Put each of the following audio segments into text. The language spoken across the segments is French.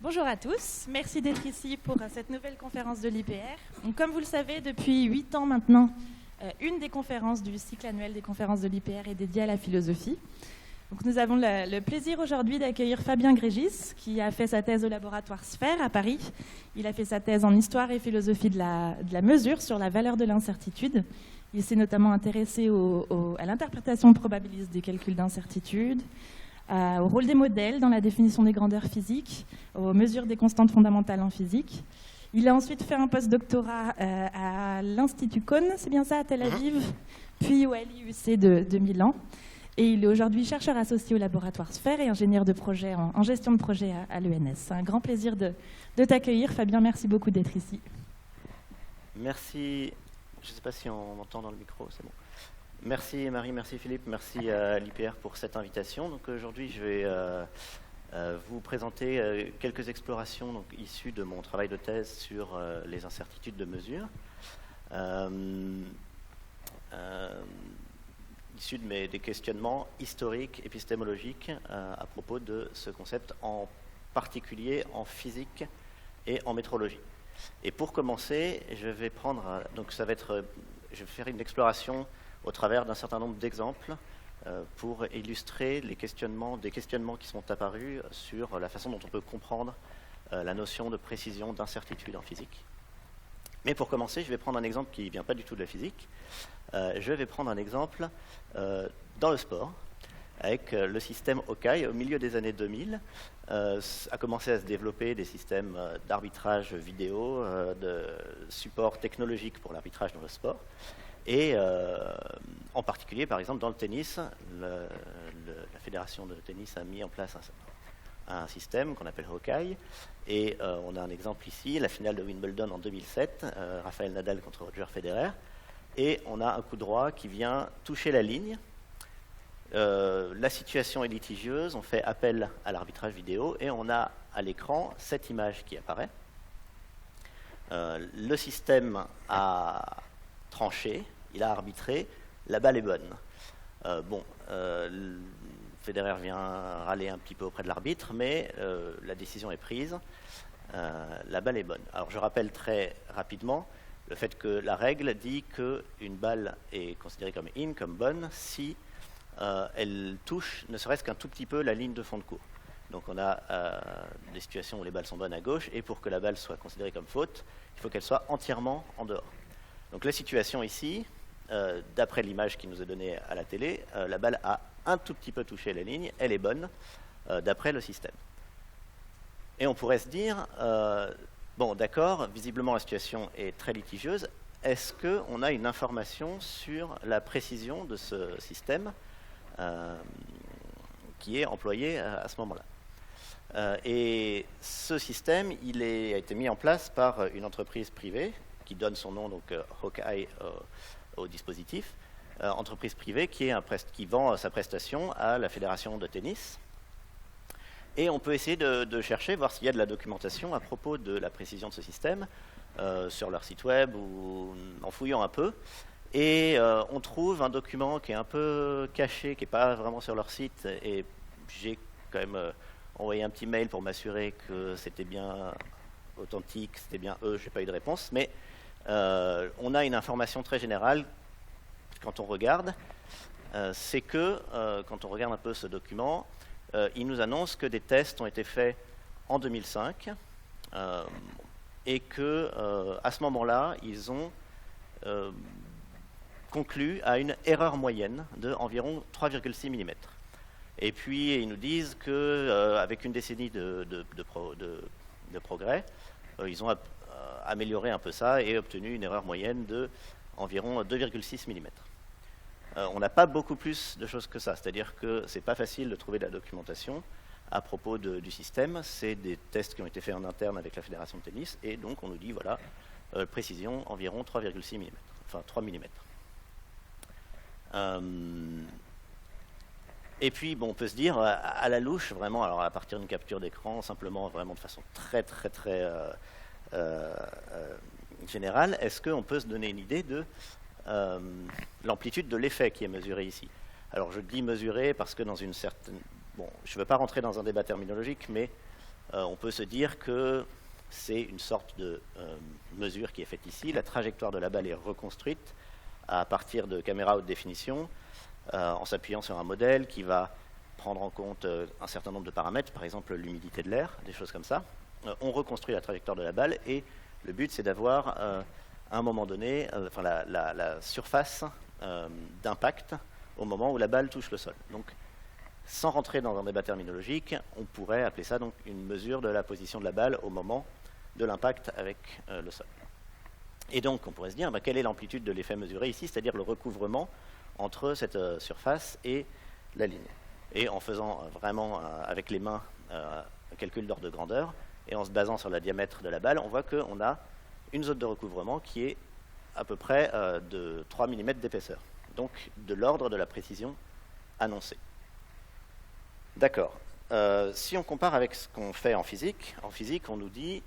Bonjour à tous, merci d'être ici pour cette nouvelle conférence de l'IPR. Comme vous le savez, depuis 8 ans maintenant, une des conférences du cycle annuel des conférences de l'IPR est dédiée à la philosophie. Donc, nous avons le plaisir aujourd'hui d'accueillir Fabien Grégis, qui a fait sa thèse au laboratoire Sphère à Paris. Il a fait sa thèse en histoire et philosophie de la mesure sur la valeur de l'incertitude. Il s'est notamment intéressé à l'interprétation probabiliste des calculs d'incertitude, au rôle des modèles dans la définition des grandeurs physiques, aux mesures des constantes fondamentales en physique. Il a ensuite fait un post-doctorat à l'Institut Kohn, c'est bien ça, à Tel Aviv, puis au LIUC de Milan. Et il est aujourd'hui chercheur associé au laboratoire Sphère et ingénieur de projet en gestion de projet à l'ENS. C'est un grand plaisir de t'accueillir. Fabien, merci beaucoup d'être ici. Merci. Je ne sais pas si on m'entend dans le micro, c'est bon. Merci Marie, merci Philippe, merci à l'IPR pour cette invitation. Donc aujourd'hui, je vais vous présenter quelques explorations issues de mon travail de thèse sur les incertitudes de mesure. Issus des questionnements historiques, épistémologiques à propos de ce concept, en particulier en physique et en métrologie. Et pour commencer, je vais faire une exploration au travers d'un certain nombre d'exemples pour illustrer des questionnements qui sont apparus sur la façon dont on peut comprendre la notion de précision, d'incertitude en physique. Mais pour commencer, je vais prendre un exemple qui ne vient pas du tout de la physique. Je vais prendre un exemple dans le sport, avec le système Hawkeye. Au milieu des années 2000, a commencé à se développer des systèmes d'arbitrage vidéo, de support technologique pour l'arbitrage dans le sport. Et en particulier, par exemple, dans le tennis, la fédération de tennis a mis en place un système qu'on appelle Hawkeye. Et on a un exemple ici, la finale de Wimbledon en 2007, Rafael Nadal contre Roger Federer. Et on a un coup droit qui vient toucher la ligne. La situation est litigieuse, on fait appel à l'arbitrage vidéo et on a à l'écran cette image qui apparaît. Le système a tranché, il a arbitré, la balle est bonne. Federer vient râler un petit peu auprès de l'arbitre, mais la décision est prise, la balle est bonne. Alors je rappelle très rapidement le fait que la règle dit qu'une balle est considérée comme in, comme bonne, si elle touche ne serait-ce qu'un tout petit peu la ligne de fond de court. Donc on a des situations où les balles sont bonnes à gauche, et pour que la balle soit considérée comme faute, il faut qu'elle soit entièrement en dehors. Donc la situation ici, d'après l'image qui nous est donnée à la télé, la balle a un tout petit peu touché la ligne, elle est bonne, d'après le système. Et on pourrait se dire, bon d'accord, visiblement la situation est très litigieuse, est-ce qu'on a une information sur la précision de ce système qui est employé à ce moment-là? Et ce système, a été mis en place par une entreprise privée qui donne son nom, donc Hawkeye, au dispositif, entreprise privée qui vend sa prestation à la fédération de tennis. Et on peut essayer de chercher, voir s'il y a de la documentation à propos de la précision de ce système sur leur site web ou en fouillant un peu. Et on trouve un document qui est un peu caché, qui n'est pas vraiment sur leur site. Et j'ai quand même envoyé un petit mail pour m'assurer que c'était bien authentique, c'était bien eux, je n'ai pas eu de réponse. Mais on a une information très générale quand on regarde. C'est que quand on regarde un peu ce document, il nous annonce que des tests ont été faits en 2005 et que à ce moment-là, ils ont conclu à une erreur moyenne de environ 3,6 mm. Et puis ils nous disent qu'avec une décennie de progrès, ils ont amélioré un peu ça et obtenu une erreur moyenne de environ 2,6 mm. On n'a pas beaucoup plus de choses que ça, c'est-à-dire que c'est pas facile de trouver de la documentation à propos du système. C'est des tests qui ont été faits en interne avec la fédération de tennis, et donc on nous dit, voilà, précision environ 3,6 mm, enfin 3 mm. Et puis, bon, on peut se dire, à la louche, vraiment, alors à partir d'une capture d'écran, simplement, vraiment de façon très générale, est-ce qu'on peut se donner une idée de l'amplitude de l'effet qui est mesuré ici? Alors je dis mesurer parce que dans une certaine... Bon, je ne veux pas rentrer dans un débat terminologique, mais on peut se dire que c'est une sorte de mesure qui est faite ici. La trajectoire de la balle est reconstruite à partir de caméras haute définition, en s'appuyant sur un modèle qui va prendre en compte un certain nombre de paramètres, par exemple l'humidité de l'air, des choses comme ça. On reconstruit la trajectoire de la balle et le but c'est d'avoir à un moment donné la surface d'impact au moment où la balle touche le sol. Donc, sans rentrer dans un débat terminologique, on pourrait appeler ça donc une mesure de la position de la balle au moment de l'impact avec le sol. Et donc, on pourrait se dire, quelle est l'amplitude de l'effet mesuré ici, c'est-à-dire le recouvrement entre cette surface et la ligne. Et en faisant vraiment avec les mains un calcul d'ordre de grandeur, et en se basant sur le diamètre de la balle, on voit qu'on a une zone de recouvrement qui est à peu près de 3 mm d'épaisseur, donc de l'ordre de la précision annoncée. D'accord. Si on compare avec ce qu'on fait en physique on nous dit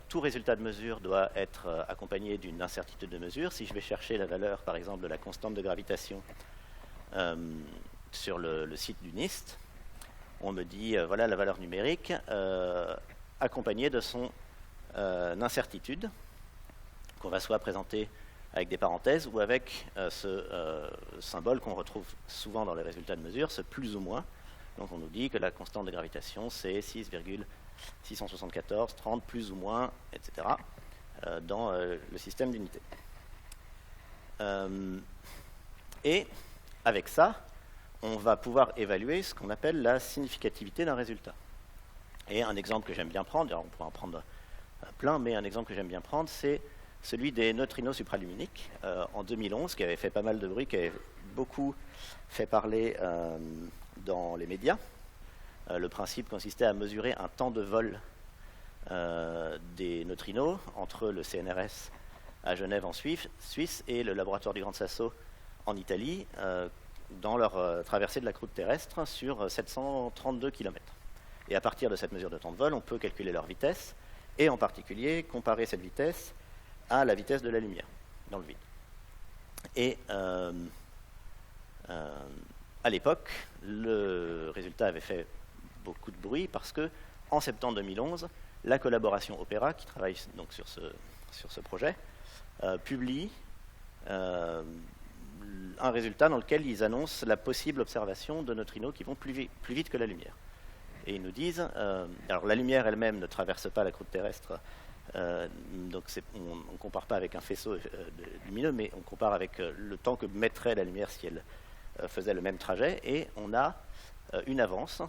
tout résultat de mesure doit être accompagné d'une incertitude de mesure. Si je vais chercher la valeur, par exemple, de la constante de gravitation sur le site du NIST, on me dit, voilà la valeur numérique accompagnée de son incertitude, qu'on va soit présenter avec des parenthèses ou avec ce symbole qu'on retrouve souvent dans les résultats de mesure, ce plus ou moins. Donc on nous dit que la constante de gravitation, c'est 6,674, 30, plus ou moins, etc., dans le système d'unité. Et avec ça, on va pouvoir évaluer ce qu'on appelle la significativité d'un résultat. Et un exemple que j'aime bien prendre, alors on pourrait en prendre plein, mais un exemple que j'aime bien prendre, c'est celui des neutrinos supraluminiques en 2011, qui avait fait pas mal de bruit, qui avait beaucoup fait parler dans les médias. Le principe consistait à mesurer un temps de vol des neutrinos entre le CNRS à Genève en Suisse et le laboratoire du Gran Sasso en Italie dans leur traversée de la croûte terrestre sur 732 km. Et à partir de cette mesure de temps de vol, on peut calculer leur vitesse et en particulier comparer cette vitesse à la vitesse de la lumière dans le vide. Et à l'époque, le résultat avait fait beaucoup de bruit parce que en septembre 2011, la collaboration Opera, qui travaille donc sur ce projet, publie un résultat dans lequel ils annoncent la possible observation de neutrinos qui vont plus vite que la lumière. Et ils nous disent, alors la lumière elle-même ne traverse pas la croûte terrestre, donc on ne compare pas avec un faisceau lumineux, mais on compare avec le temps que mettrait la lumière si elle faisait le même trajet, et on a une avance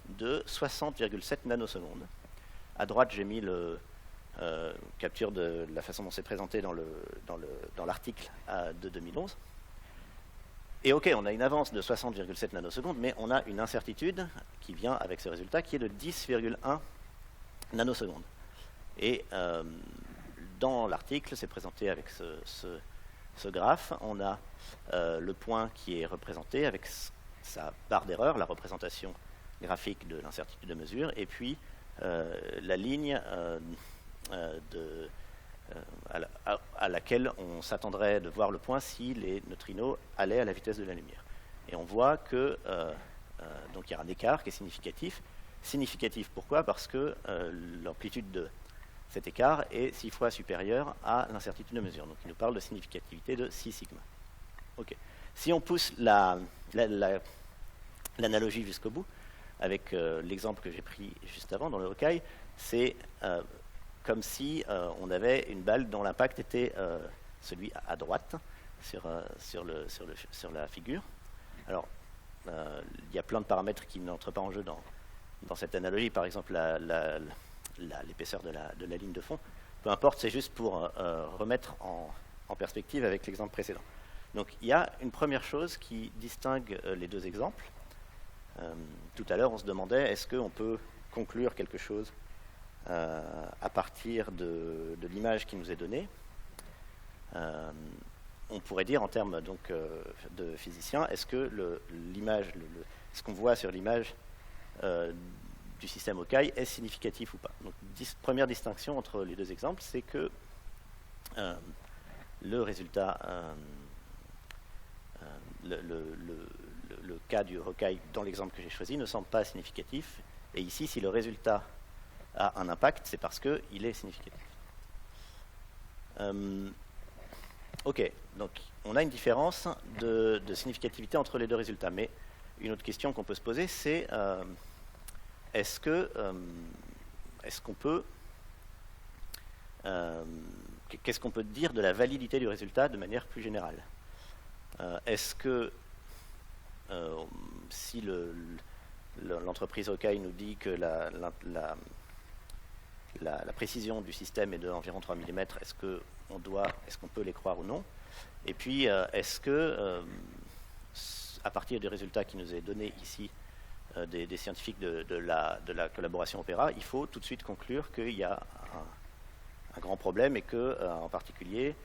de 60,7 nanosecondes. À droite, j'ai mis le capture de la façon dont c'est présenté dans l'article de 2011. Et ok, on a une avance de 60,7 nanosecondes, mais on a une incertitude qui vient avec ce résultat qui est de 10,1 nanosecondes. Et dans l'article, c'est présenté avec ce graphe. On a le point qui est représenté avec sa barre d'erreur, la représentation graphique de l'incertitude de mesure, et puis la ligne à laquelle on s'attendrait de voir le point si les neutrinos allaient à la vitesse de la lumière. Et on voit que donc il y a un écart qui est significatif. Significatif pourquoi? Parce que l'amplitude de cet écart est 6 fois supérieure à l'incertitude de mesure. Donc il nous parle de significativité de 6 sigma. Okay. Si on pousse l'analogie jusqu'au bout, avec l'exemple que j'ai pris juste avant dans le Hawkeye, c'est comme si on avait une balle dont l'impact était celui à droite sur la figure. Alors, il y a plein de paramètres qui n'entrent pas en jeu dans cette analogie. Par exemple, l'épaisseur de la ligne de fond. Peu importe, c'est juste pour remettre en perspective avec l'exemple précédent. Donc, il y a une première chose qui distingue les deux exemples. Tout à l'heure, on se demandait, est-ce qu'on peut conclure quelque chose à partir de l'image qui nous est donnée? On pourrait dire en termes donc, de physicien, est-ce que ce qu'on voit sur l'image du système Hawkeye est significatif ou pas? Donc, première distinction entre les deux exemples, c'est que le résultat, le cas du Hawkeye dans l'exemple que j'ai choisi ne semble pas significatif. Et ici, si le résultat a un impact, c'est parce qu'il est significatif. Ok, donc on a une différence de significativité entre les deux résultats, mais une autre question qu'on peut se poser, c'est est-ce qu'on peut qu'est-ce qu'on peut dire de la validité du résultat de manière plus générale? Est-ce que si l'entreprise OKAI nous dit que la précision du système est d'environ 3 mm, est-ce qu'on peut les croire ou non? Et puis, est-ce que, à partir des résultats qui nous est donné ici, des scientifiques de la collaboration Opéra, il faut tout de suite conclure qu'il y a un grand problème et que, en particulier,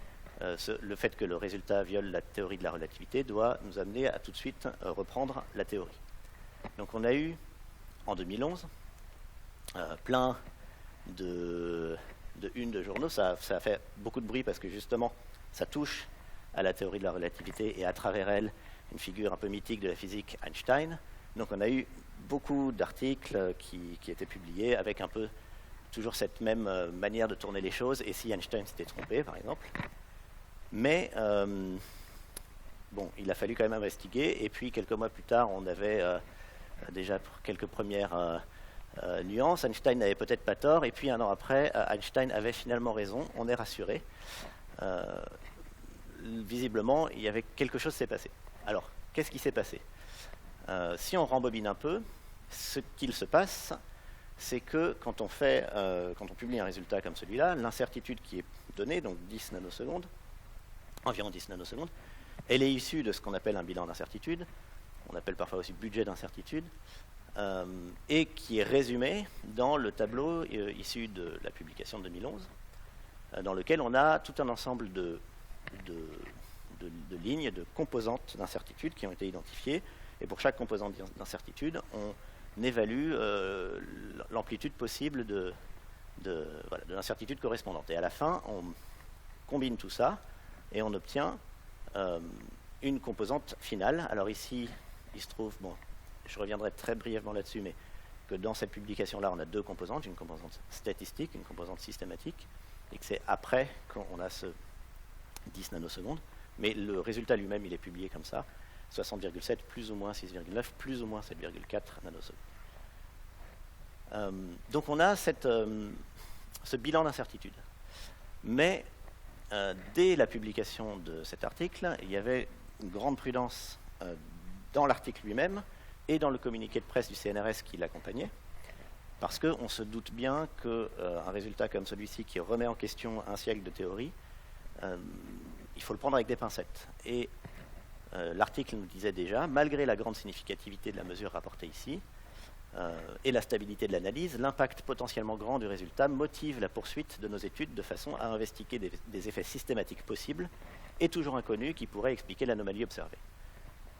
le fait que le résultat viole la théorie de la relativité doit nous amener à tout de suite reprendre la théorie. Donc on a eu, en 2011, plein de une de journaux. Ça a fait beaucoup de bruit parce que justement, ça touche à la théorie de la relativité et à travers elle, une figure un peu mythique de la physique, Einstein. Donc on a eu beaucoup d'articles qui étaient publiés avec un peu toujours cette même manière de tourner les choses, et si Einstein s'était trompé, par exemple. Mais bon, il a fallu quand même investiguer, et puis quelques mois plus tard, on avait déjà quelques premières nuances. Einstein n'avait peut-être pas tort, et puis un an après, Einstein avait finalement raison, on est rassuré. Visiblement, il y avait quelque chose qui s'est passé. Alors, qu'est-ce qui s'est passé? Si on rembobine un peu, ce qu'il se passe, c'est que quand on publie un résultat comme celui-là, l'incertitude qui est donnée, donc 10 nanosecondes, environ 10 nanosecondes, elle est issue de ce qu'on appelle un bilan d'incertitude, on appelle parfois aussi budget d'incertitude, et qui est résumé dans le tableau issu de la publication de 2011, dans lequel on a tout un ensemble de lignes, de composantes d'incertitude qui ont été identifiées, et pour chaque composante d'incertitude, on évalue l'amplitude possible de l'incertitude correspondante. Et à la fin, on combine tout ça et on obtient une composante finale. Alors ici, il se trouve, bon, je reviendrai très brièvement là-dessus, mais que dans cette publication-là, on a deux composantes, une composante statistique, une composante systématique, et que c'est après qu'on a ce 10 nanosecondes, mais le résultat lui-même, il est publié comme ça, 60,7 plus ou moins 6,9 plus ou moins 7,4 nanosecondes. Donc on a ce bilan d'incertitude. Mais dès la publication de cet article, il y avait une grande prudence dans l'article lui-même et dans le communiqué de presse du CNRS qui l'accompagnait, parce qu'on se doute bien qu'un résultat comme celui-ci qui remet en question un siècle de théorie, il faut le prendre avec des pincettes. Et l'article nous disait déjà, malgré la grande significativité de la mesure rapportée ici, et la stabilité de l'analyse, l'impact potentiellement grand du résultat motive la poursuite de nos études de façon à investiguer des effets systématiques possibles et toujours inconnus qui pourraient expliquer l'anomalie observée.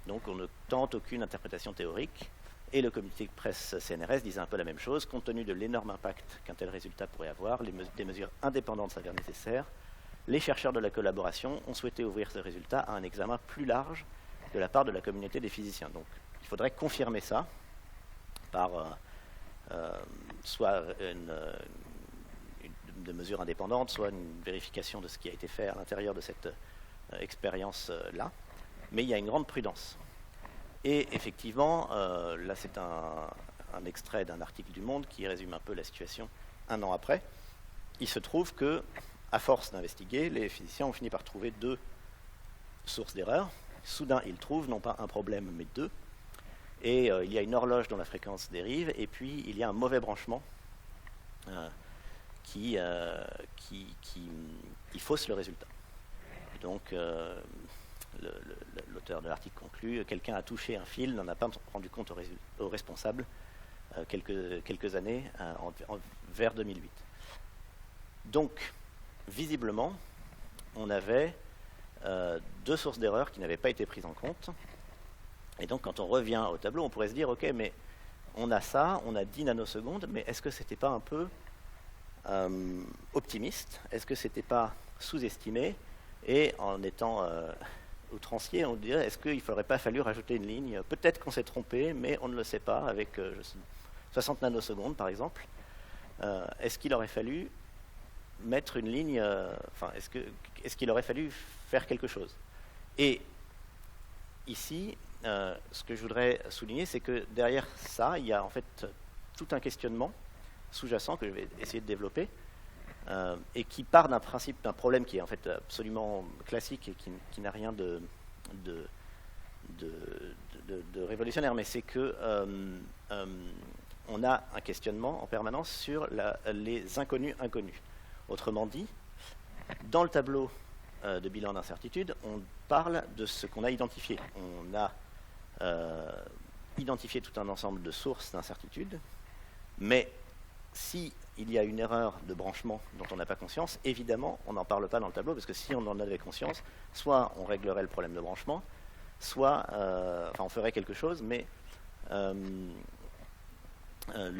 Donc on ne tente aucune interprétation théorique, et le comité de presse CNRS disait un peu la même chose. Compte tenu de l'énorme impact qu'un tel résultat pourrait avoir, des mesures indépendantes s'avèrent nécessaires. Les chercheurs de la collaboration ont souhaité ouvrir ce résultat à un examen plus large de la part de la communauté des physiciens. Donc il faudrait confirmer ça par soit une mesure indépendante, soit une vérification de ce qui a été fait à l'intérieur de cette expérience-là. Mais il y a une grande prudence. Et effectivement, là c'est un extrait d'un article du Monde qui résume un peu la situation un an après. Il se trouve que, à force d'investiguer, les physiciens ont fini par trouver deux sources d'erreur. Soudain, ils trouvent non pas un problème, mais deux. Et il y a une horloge dont la fréquence dérive, et puis il y a un mauvais branchement qui fausse le résultat. Donc, l'auteur de l'article conclut, quelqu'un a touché un fil, n'en a pas rendu compte au responsable quelques années, vers 2008. Donc, visiblement, on avait deux sources d'erreur qui n'avaient pas été prises en compte. Et donc, quand on revient au tableau, on pourrait se dire, ok, mais on a ça, on a 10 nanosecondes, mais est-ce que c'était pas un peu optimiste? Est-ce que c'était pas sous-estimé? Et en étant outrancier, on dirait, est-ce qu'il ne faudrait pas fallu rajouter une ligne? Peut-être qu'on s'est trompé, mais on ne le sait pas, avec 60 nanosecondes, par exemple. est-ce qu'il aurait fallu mettre une ligne, est-ce qu'il aurait fallu faire quelque chose? Et ici, ce que je voudrais souligner, c'est que derrière ça, il y a en fait tout un questionnement sous-jacent que je vais essayer de développer, et qui part d'un principe, d'un problème qui est en fait absolument classique et qui n'a rien de révolutionnaire, mais c'est que on a un questionnement en permanence sur les inconnus inconnus. Autrement dit, dans le tableau de bilan d'incertitude, on parle de ce qu'on a identifié. On a identifié tout un ensemble de sources d'incertitude, mais si il y a une erreur de branchement dont on n'a pas conscience, évidemment, on n'en parle pas dans le tableau, parce que si on en avait conscience, soit on réglerait le problème de branchement, soit on ferait quelque chose, mais le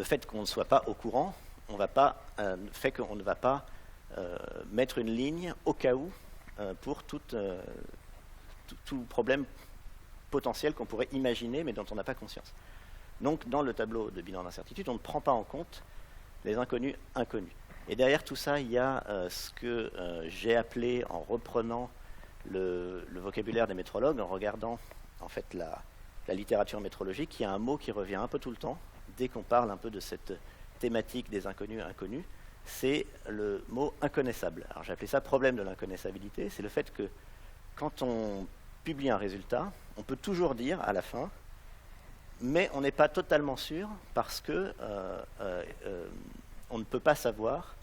fait qu'on ne soit pas au courant fait qu'on ne va pas mettre une ligne au cas où pour tout problème potentiel qu'on pourrait imaginer, mais dont on n'a pas conscience. Donc, dans le tableau de bilan d'incertitude, on ne prend pas en compte les inconnus inconnus. Et derrière tout ça, il y a ce que j'ai appelé, en reprenant le vocabulaire des métrologues, en regardant en fait la littérature métrologique, il y a un mot qui revient un peu tout le temps, dès qu'on parle un peu de cette thématique des inconnus inconnus, c'est le mot inconnaissable. Alors j'ai appelé ça problème de l'inconnaissabilité, c'est le fait que quand on publie un résultat, on peut toujours dire à la fin, mais on n'est pas totalement sûr parce que on ne peut pas savoir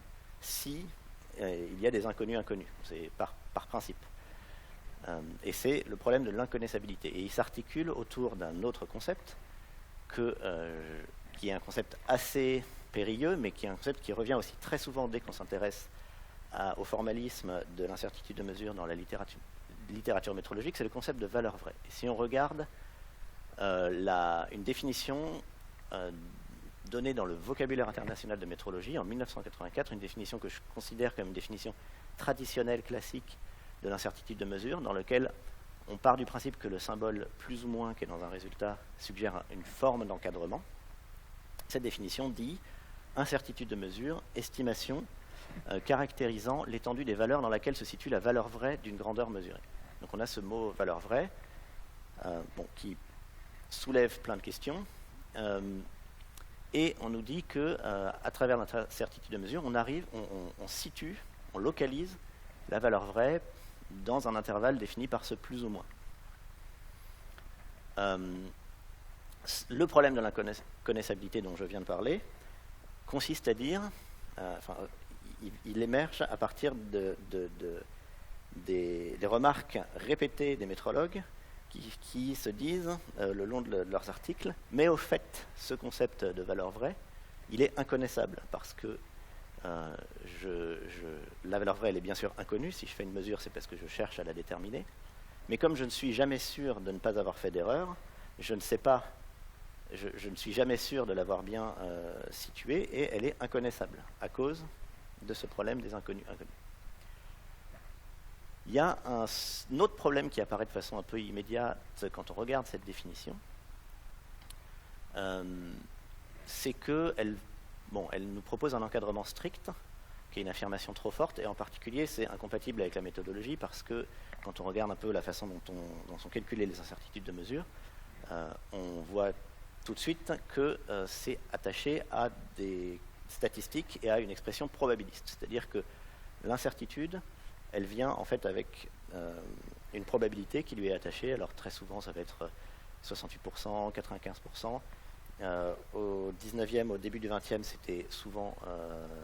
si il y a des inconnus inconnus. C'est par principe. Et c'est le problème de l'inconnaissabilité. Et il s'articule autour d'un autre concept qui est un concept assez périlleux, mais qui est un concept qui revient aussi très souvent dès qu'on s'intéresse au formalisme de l'incertitude de mesure dans la littérature métrologique, c'est le concept de valeur vraie. Et si on regarde une définition donnée dans le vocabulaire international de métrologie en 1984, une définition que je considère comme une définition traditionnelle, classique de l'incertitude de mesure, dans lequel on part du principe que le symbole plus ou moins qui est dans un résultat suggère une forme d'encadrement. Cette définition dit incertitude de mesure, estimation caractérisant l'étendue des valeurs dans laquelle se situe la valeur vraie d'une grandeur mesurée. Donc on a ce mot valeur vraie qui soulève plein de questions, et on nous dit que à travers l'incertitude de mesure, on situe, on localise la valeur vraie dans un intervalle défini par ce plus ou moins. Le problème de l'inconnaissabilité dont je viens de parler consiste à dire, il émerge à partir des remarques répétées des métrologues qui se disent le long de leurs articles, mais au fait, ce concept de valeur vraie, il est inconnaissable parce que la valeur vraie, elle est bien sûr inconnue. Si je fais une mesure, c'est parce que je cherche à la déterminer. Mais comme je ne suis jamais sûr de ne pas avoir fait d'erreur, je ne suis jamais sûr de l'avoir bien située, et elle est inconnaissable à cause de ce problème des inconnus inconnus. Il y a un autre problème qui apparaît de façon un peu immédiate quand on regarde cette définition, c'est qu'elle nous propose un encadrement strict, qui est une affirmation trop forte, et en particulier c'est incompatible avec la méthodologie parce que quand on regarde un peu la façon dont sont calculées les incertitudes de mesure, on voit tout de suite que c'est attaché à des statistiques et à une expression probabiliste. C'est-à-dire que l'incertitude, elle vient en fait avec une probabilité qui lui est attachée. Alors très souvent ça va être 68%, 95%. Au 19e, au début du 20e, c'était souvent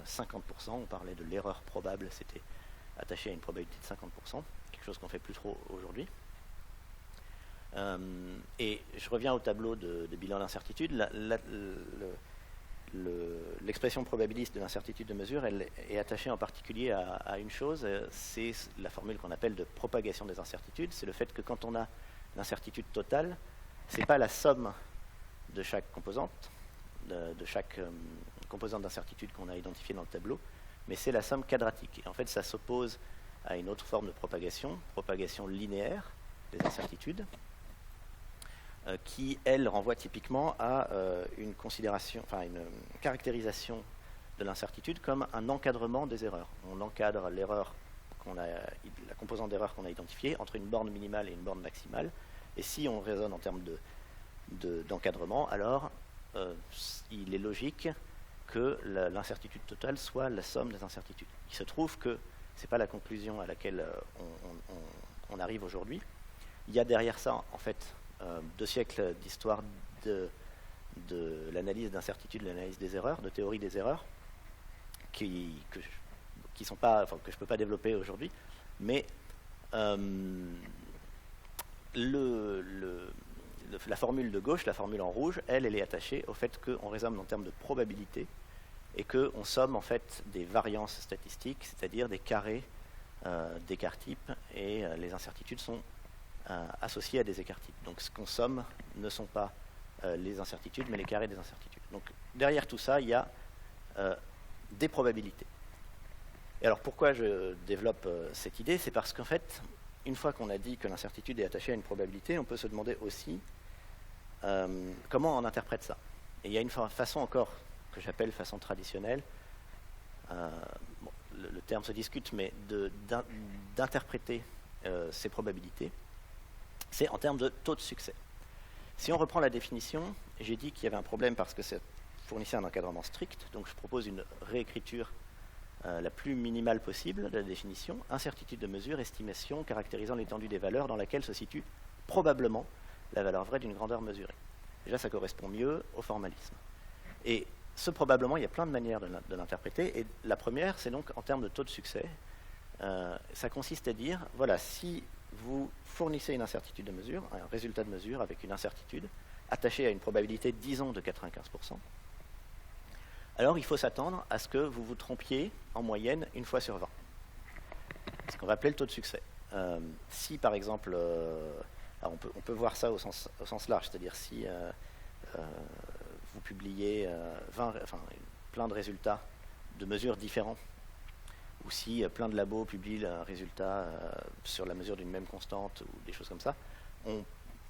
50%. On parlait de l'erreur probable, c'était attaché à une probabilité de 50%, quelque chose qu'on ne fait plus trop aujourd'hui. Et je reviens au tableau de bilan d'incertitude. L'expression probabiliste de l'incertitude de mesure, elle est attachée en particulier à une chose, c'est la formule qu'on appelle de propagation des incertitudes. C'est le fait que quand on a l'incertitude totale, ce n'est pas la somme de chaque composante, de chaque composante d'incertitude qu'on a identifiée dans le tableau, mais c'est la somme quadratique. Et en fait, ça s'oppose à une autre forme de propagation linéaire des incertitudes, qui, elle, renvoie typiquement à une caractérisation de l'incertitude comme un encadrement des erreurs. On encadre l'erreur la composante d'erreur qu'on a identifiée entre une borne minimale et une borne maximale. Et si on raisonne en termes d'encadrement, alors il est logique que l'incertitude totale soit la somme des incertitudes. Il se trouve que ce n'est pas la conclusion à laquelle on arrive aujourd'hui. Il y a derrière ça, en fait, 2 siècles d'histoire de l'analyse d'incertitude, de l'analyse des erreurs, de théorie des erreurs, que je ne peux pas développer aujourd'hui, mais la formule de gauche, la formule en rouge, elle est attachée au fait qu'on raisonne en termes de probabilité et qu'on somme en fait des variances statistiques, c'est-à-dire des carrés d'écart type, et les incertitudes sont associées à des écarts types. Donc ce qu'on somme ne sont pas les incertitudes, mais les carrés des incertitudes. Donc derrière tout ça, il y a des probabilités. Et alors pourquoi je développe cette idée? C'est parce qu'en fait, une fois qu'on a dit que l'incertitude est attachée à une probabilité, on peut se demander aussi comment on interprète ça. Et il y a une façon encore que j'appelle façon traditionnelle, le terme se discute, mais d'interpréter ces probabilités, c'est en termes de taux de succès. Si on reprend la définition, j'ai dit qu'il y avait un problème parce que ça fournissait un encadrement strict, donc je propose une réécriture la plus minimale possible de la définition: incertitude de mesure, estimation caractérisant l'étendue des valeurs dans laquelle se situe probablement la valeur vraie d'une grandeur mesurée. Déjà, ça correspond mieux au formalisme. Et ce probablement, il y a plein de manières de l'interpréter, et la première, c'est donc en termes de taux de succès. Ça consiste à dire, voilà, si vous fournissez une incertitude de mesure, un résultat de mesure avec une incertitude attachée à une probabilité, disons, de 95%, alors il faut s'attendre à ce que vous vous trompiez en moyenne une fois sur 20. Ce qu'on va appeler le taux de succès. Si par exemple, alors on peut voir ça au sens large, c'est-à-dire si vous publiez plein de résultats de mesures différents, ou si plein de labos publient un résultat sur la mesure d'une même constante, ou des choses comme ça,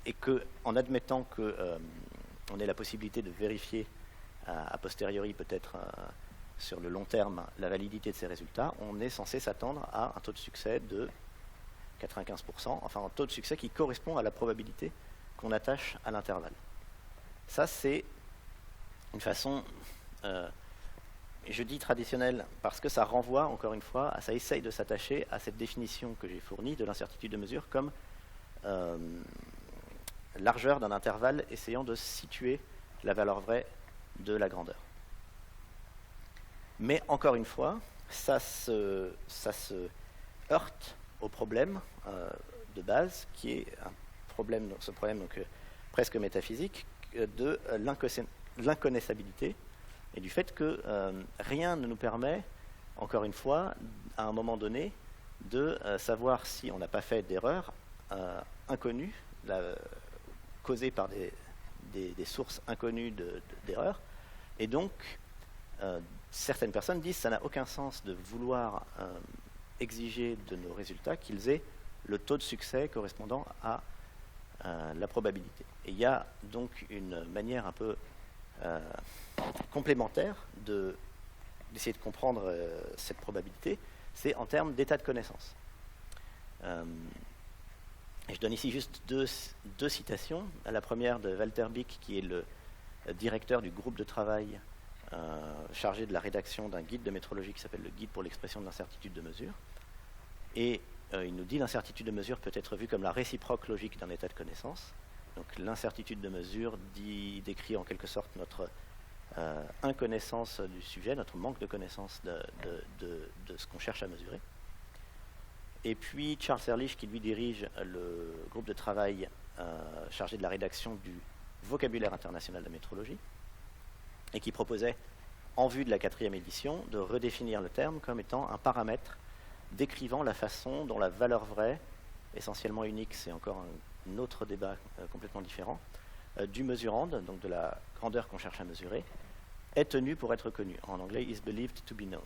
et qu'en admettant qu'on ait la possibilité de vérifier a posteriori peut-être sur le long terme la validité de ces résultats, on est censé s'attendre à un taux de succès de 95%, enfin un taux de succès qui correspond à la probabilité qu'on attache à l'intervalle. Ça, c'est une façon, je dis traditionnelle, parce que ça renvoie, encore une fois, ça essaye de s'attacher à cette définition que j'ai fournie de l'incertitude de mesure comme largeur d'un intervalle essayant de situer la valeur vraie de la grandeur. Mais encore une fois, ça se heurte au problème de base, qui est ce problème donc, presque métaphysique, de l'inconnaissabilité, et du fait que rien ne nous permet, encore une fois, à un moment donné, de savoir si on n'a pas fait d'erreur inconnue, causée par des sources inconnues d'erreurs. Et donc, certaines personnes disent que ça n'a aucun sens de vouloir exiger de nos résultats qu'ils aient le taux de succès correspondant à la probabilité. Et il y a donc une manière un peu complémentaire d'essayer de comprendre cette probabilité, c'est en termes d'état de connaissance. Et je donne ici juste deux citations. La première de Walter Bick, qui est le directeur du groupe de travail chargé de la rédaction d'un guide de métrologie qui s'appelle le Guide pour l'expression de l'incertitude de mesure. Et il nous dit que l'incertitude de mesure peut être vue comme la réciproque logique d'un état de connaissance. Donc l'incertitude de mesure décrit en quelque sorte notre inconnaissance du sujet, notre manque de connaissance de ce qu'on cherche à mesurer. Et puis Charles Ehrlich, qui lui dirige le groupe de travail chargé de la rédaction du vocabulaire international de métrologie, et qui proposait, en vue de la 4e édition, de redéfinir le terme comme étant un paramètre décrivant la façon dont la valeur vraie, essentiellement unique, c'est encore un autre débat complètement différent, du mesurand, donc de la grandeur qu'on cherche à mesurer, est tenue pour être connue. En anglais, is believed to be known.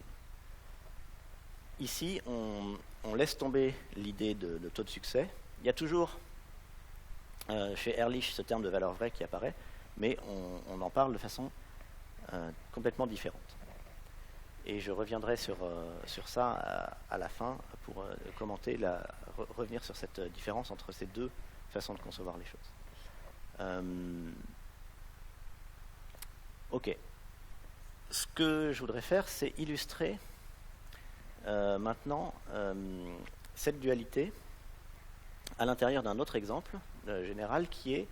Ici, on laisse tomber l'idée de taux de succès. Il y a toujours chez Ehrlich ce terme de valeur vraie qui apparaît, mais on en parle de façon complètement différente. Et je reviendrai sur ça à la fin pour commenter, revenir sur cette différence entre ces deux façons de concevoir les choses. Ok. Ce que je voudrais faire, c'est illustrer maintenant cette dualité à l'intérieur d'un autre exemple général qui est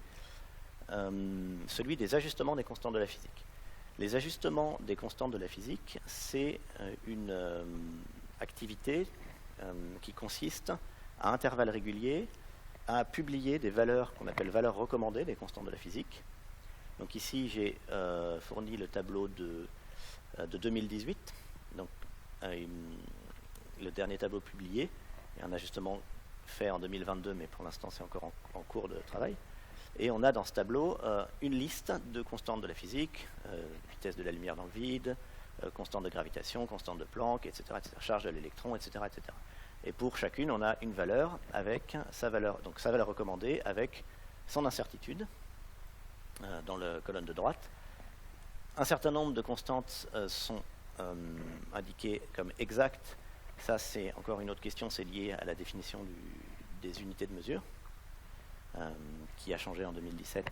celui des ajustements des constantes de la physique. Les ajustements des constantes de la physique, c'est une activité qui consiste à intervalles réguliers à publier des valeurs qu'on appelle valeurs recommandées des constantes de la physique. Donc ici, j'ai fourni le tableau de 2018, donc le dernier tableau publié, et un ajustement fait en 2022, mais pour l'instant c'est encore en cours de travail. Et on a dans ce tableau une liste de constantes de la physique, vitesse de la lumière dans le vide, constante de gravitation, constante de Planck, etc., charge de l'électron, etc., etc. Et pour chacune, on a une valeur avec sa valeur, donc sa valeur recommandée avec son incertitude dans la colonne de droite. Un certain nombre de constantes sont indiquées comme exactes. Ça, c'est encore une autre question, c'est lié à la définition des unités de mesure, qui a changé en 2017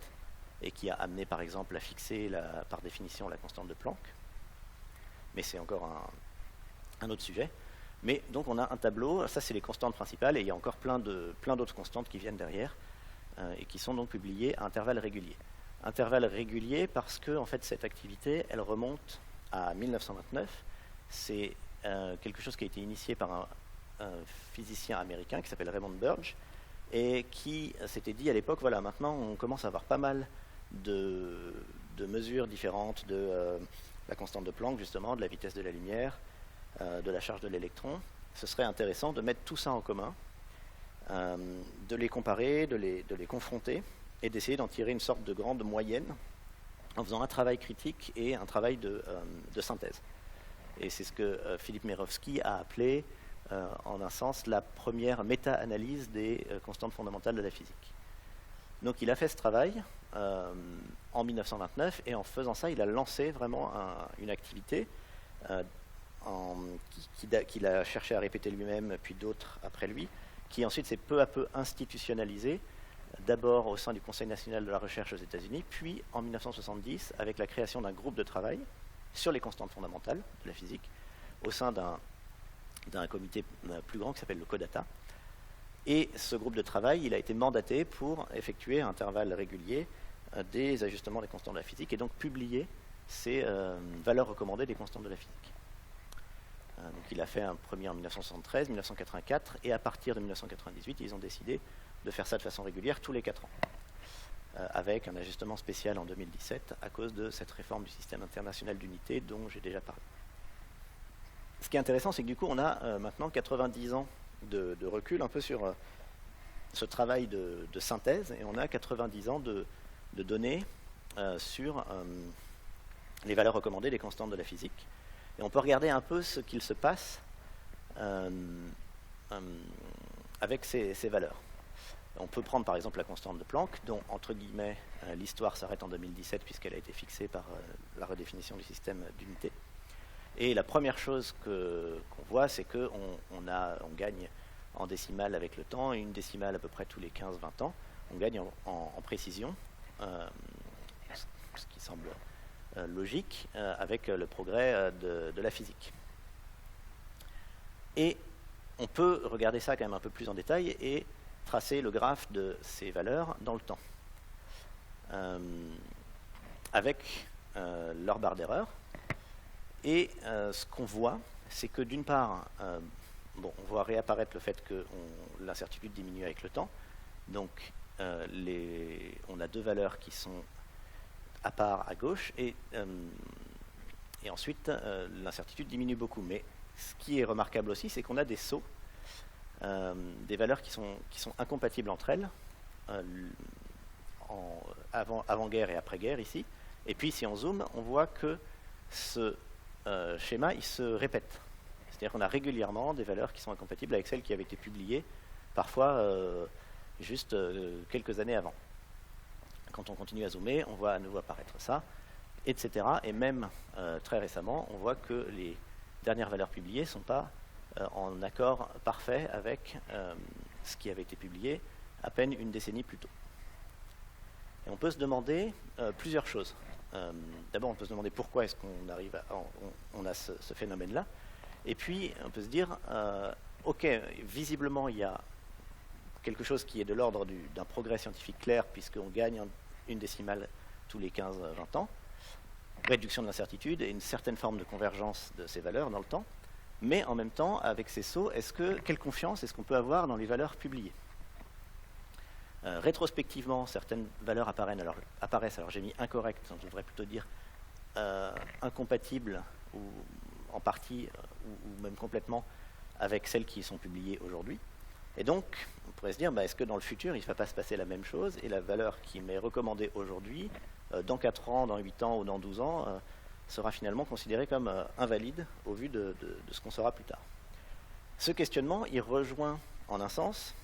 et qui a amené, par exemple, à fixer par définition la constante de Planck. Mais c'est encore un autre sujet. Mais donc on a un tableau, ça c'est les constantes principales, et il y a encore plein d'autres constantes qui viennent derrière, et qui sont donc publiées à intervalles réguliers. Intervalles réguliers parce que en fait, cette activité, elle remonte à 1929. C'est quelque chose qui a été initié par un physicien américain qui s'appelle Raymond Burge, et qui s'était dit à l'époque, voilà, maintenant on commence à avoir pas mal de mesures différentes de la constante de Planck, justement, de la vitesse de la lumière, de la charge de l'électron. Ce serait intéressant de mettre tout ça en commun, de les comparer, de les confronter, et d'essayer d'en tirer une sorte de grande moyenne en faisant un travail critique et un travail de synthèse. Et c'est ce que Philippe Mirovsky a appelé, en un sens, la première méta-analyse des constantes fondamentales de la physique. Donc il a fait ce travail en 1929, et en faisant ça, il a lancé vraiment une activité qu'il a cherché à répéter lui-même, puis d'autres après lui, qui ensuite s'est peu à peu institutionnalisée, d'abord au sein du Conseil national de la recherche aux États-Unis, puis en 1970 avec la création d'un groupe de travail sur les constantes fondamentales de la physique, au sein d'un comité plus grand qui s'appelle le CODATA. Et ce groupe de travail, il a été mandaté pour effectuer à intervalles réguliers des ajustements des constantes de la physique, et donc publier ces valeurs recommandées des constantes de la physique. Donc il a fait un premier en 1973, 1984, et à partir de 1998, ils ont décidé de faire ça de façon régulière tous les 4 ans, avec un ajustement spécial en 2017 à cause de cette réforme du système international d'unité dont j'ai déjà parlé. Ce qui est intéressant, c'est que du coup, on a maintenant 90 ans de recul un peu sur ce travail de synthèse, et on a 90 ans de données sur les valeurs recommandées des constantes de la physique. Et on peut regarder un peu ce qu'il se passe avec ces valeurs. On peut prendre par exemple la constante de Planck, dont entre guillemets l'histoire s'arrête en 2017 puisqu'elle a été fixée par la redéfinition du système d'unité. Et la première chose qu'on voit, c'est qu'on gagne en décimale avec le temps, et une décimale à peu près tous les 15-20 ans. On gagne en précision, ce qui semble logique, avec le progrès de la physique. Et on peut regarder ça quand même un peu plus en détail et tracer le graphe de ces valeurs dans le temps, avec leur barre d'erreur. Et ce qu'on voit, c'est que d'une part, on voit réapparaître le fait que l'incertitude diminue avec le temps. Donc, on a deux valeurs qui sont à part à gauche, et ensuite, l'incertitude diminue beaucoup. Mais ce qui est remarquable aussi, c'est qu'on a des sauts, des valeurs qui sont incompatibles entre elles, avant-guerre et après-guerre ici. Et puis, si on zoome, on voit que ce schéma, il se répète. C'est-à-dire qu'on a régulièrement des valeurs qui sont incompatibles avec celles qui avaient été publiées, parfois juste quelques années avant. Quand on continue à zoomer, on voit à nouveau apparaître ça, etc. Et même très récemment, on voit que dernières valeurs publiées ne sont pas en accord parfait avec ce qui avait été publié à peine une décennie plus tôt. Et on peut se demander plusieurs choses. D'abord, on peut se demander pourquoi est-ce qu'on a ce phénomène-là. Et puis, on peut se dire, OK, visiblement, il y a quelque chose qui est de l'ordre d'un progrès scientifique clair, puisqu'on gagne une décimale tous les 15-20 ans, réduction de l'incertitude et une certaine forme de convergence de ces valeurs dans le temps. Mais en même temps, avec ces sauts, quelle confiance est-ce qu'on peut avoir dans les valeurs publiées ? Rétrospectivement, certaines valeurs apparaissent, alors j'ai mis incorrectes, je devrais plutôt dire incompatibles, ou en partie, ou même complètement, avec celles qui sont publiées aujourd'hui. Et donc, on pourrait se dire, est-ce que dans le futur, il ne va pas se passer la même chose, et la valeur qui m'est recommandée aujourd'hui, dans 4 ans, dans 8 ans ou dans 12 ans, sera finalement considérée comme invalide au vu de ce qu'on saura plus tard. Ce questionnement, il rejoint, en un sens,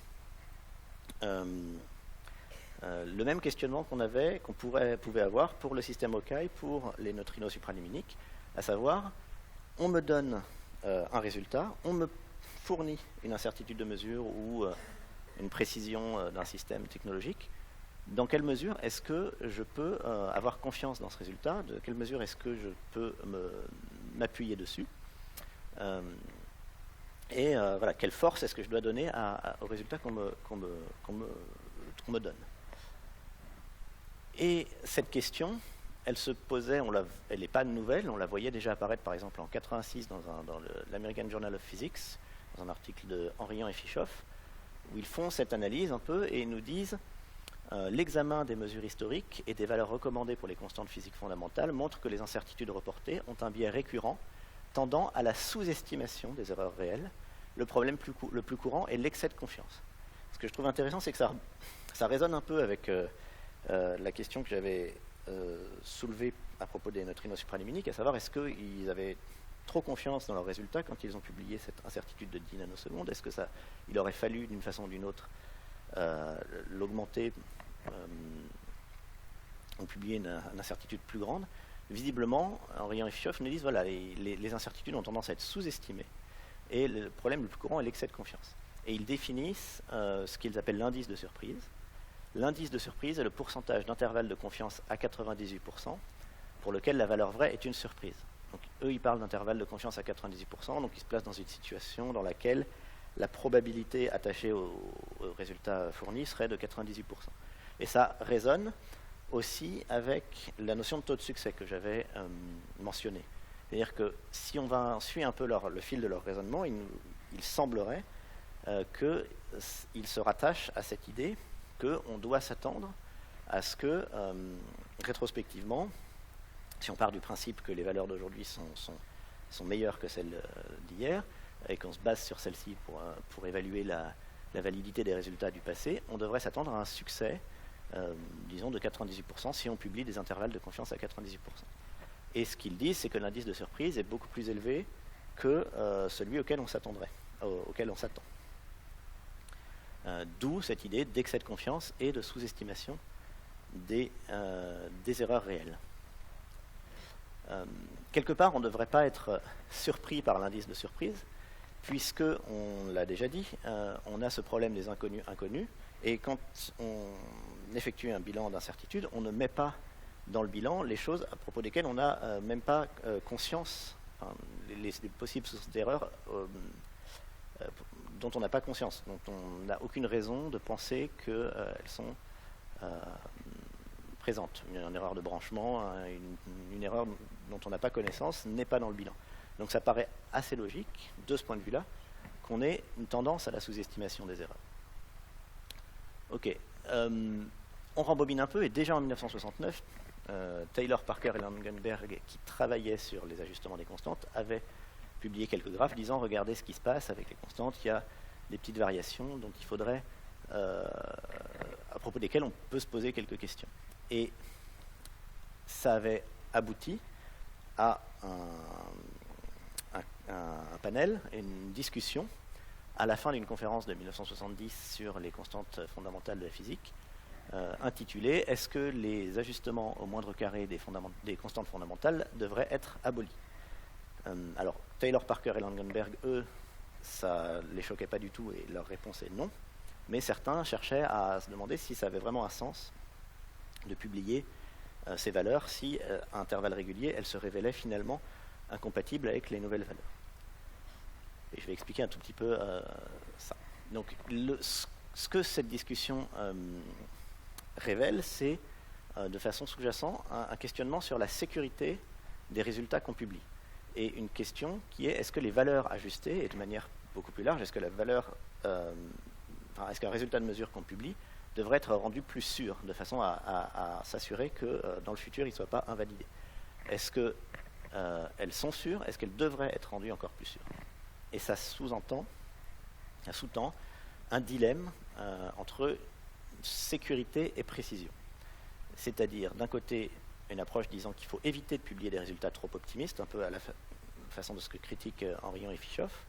le même questionnement qu'on pouvait avoir pour le système Hawkeye, pour les neutrinos supraluminiques, à savoir, on me donne un résultat, on me fournit une incertitude de mesure ou une précision d'un système technologique. Dans quelle mesure est-ce que je peux avoir confiance dans ce résultat? De quelle mesure est-ce que je peux m'appuyer dessus? Voilà, quelle force est-ce que je dois donner au résultat qu'on me donne? Et cette question, elle se posait, elle n'est pas nouvelle, on la voyait déjà apparaître par exemple en 86 dans l'American Journal of Physics, dans un article de Henrian et Fischoff, où ils font cette analyse un peu et nous disent l'examen des mesures historiques et des valeurs recommandées pour les constantes physiques fondamentales montre que les incertitudes reportées ont un biais récurrent tendant à la sous-estimation des erreurs réelles. Le problème le plus courant est l'excès de confiance. Ce que je trouve intéressant, c'est que ça résonne un peu avec la question que j'avais soulevée à propos des neutrinos supraluminiques, à savoir est-ce qu'ils avaient trop confiance dans leurs résultats quand ils ont publié cette incertitude de 10 nanosecondes? Est-ce qu'il aurait fallu, d'une façon ou d'une autre, l'augmenter ou publier une incertitude plus grande? Visiblement, Henrian et Fischoff nous disent voilà, les incertitudes ont tendance à être sous-estimées et le problème le plus courant est l'excès de confiance. Et ils définissent ce qu'ils appellent l'indice de surprise. L'indice de surprise est le pourcentage d'intervalle de confiance à 98% pour lequel la valeur vraie est une surprise. Donc, eux, ils parlent d'intervalle de confiance à 98%, donc ils se placent dans une situation dans laquelle la probabilité attachée au résultat fourni serait de 98%. Et ça résonne aussi avec la notion de taux de succès que j'avais mentionnée. C'est-à-dire que si on suit un peu le fil de leur raisonnement, il semblerait qu'ils se rattachent à cette idée qu'on doit s'attendre à ce que, rétrospectivement, si on part du principe que les valeurs d'aujourd'hui sont meilleures que celles d'hier, et qu'on se base sur celles-ci pour évaluer la validité des résultats du passé, on devrait s'attendre à un succès, disons, de 98% si on publie des intervalles de confiance à 98%. Et ce qu'ils disent, c'est que l'indice de surprise est beaucoup plus élevé que celui auquel on s'attendrait, auquel on s'attend. D'où cette idée d'excès de confiance et de sous-estimation des erreurs réelles. Quelque part, on ne devrait pas être surpris par l'indice de surprise, puisque, on l'a déjà dit, on a ce problème des inconnus inconnus, et quand on effectue un bilan d'incertitude, on ne met pas dans le bilan les choses à propos desquelles on n'a même pas conscience, enfin, les possibles sources d'erreurs dont on n'a pas conscience, dont on n'a aucune raison de penser qu'elles sont présentes. Une erreur de branchement, une erreur dont on n'a pas connaissance n'est pas dans le bilan. Donc ça paraît assez logique, de ce point de vue-là, qu'on ait une tendance à la sous-estimation des erreurs. Ok, on rembobine un peu, et déjà en 1969, Taylor, Parker et Langenberg, qui travaillaient sur les ajustements des constantes, avaient publié quelques graphes disant regardez ce qui se passe avec les constantes, il y a des petites variations dont il faudrait, à propos desquelles on peut se poser quelques questions. Et ça avait abouti à un panel, une discussion à la fin d'une conférence de 1970 sur les constantes fondamentales de la physique, intitulée « Est-ce que les ajustements au moindre carré des constantes fondamentales devraient être abolis ?» Alors, Taylor, Parker et Langenberg, eux, ça ne les choquait pas du tout et leur réponse est non. Mais certains cherchaient à se demander si ça avait vraiment un sens de publier ces valeurs, si à intervalles réguliers, elles se révélaient finalement incompatibles avec les nouvelles valeurs. Et je vais expliquer un tout petit peu ça. Donc, ce que cette discussion révèle, c'est de façon sous-jacente un questionnement sur la sécurité des résultats qu'on publie. Et une question qui est, est-ce que les valeurs ajustées, et de manière beaucoup plus large, est-ce que est-ce qu'un résultat de mesure qu'on publie devrait être rendu plus sûr, de façon à s'assurer que dans le futur, il ne soit pas invalidé? Est-ce qu'elles sont sûres? Est-ce qu'elles devraient être rendues encore plus sûres? Et ça sous-tend un dilemme entre sécurité et précision. C'est-à-dire, d'un côté, une approche disant qu'il faut éviter de publier des résultats trop optimistes, un peu à la façon de ce que critiquent Henrion et Fischoff.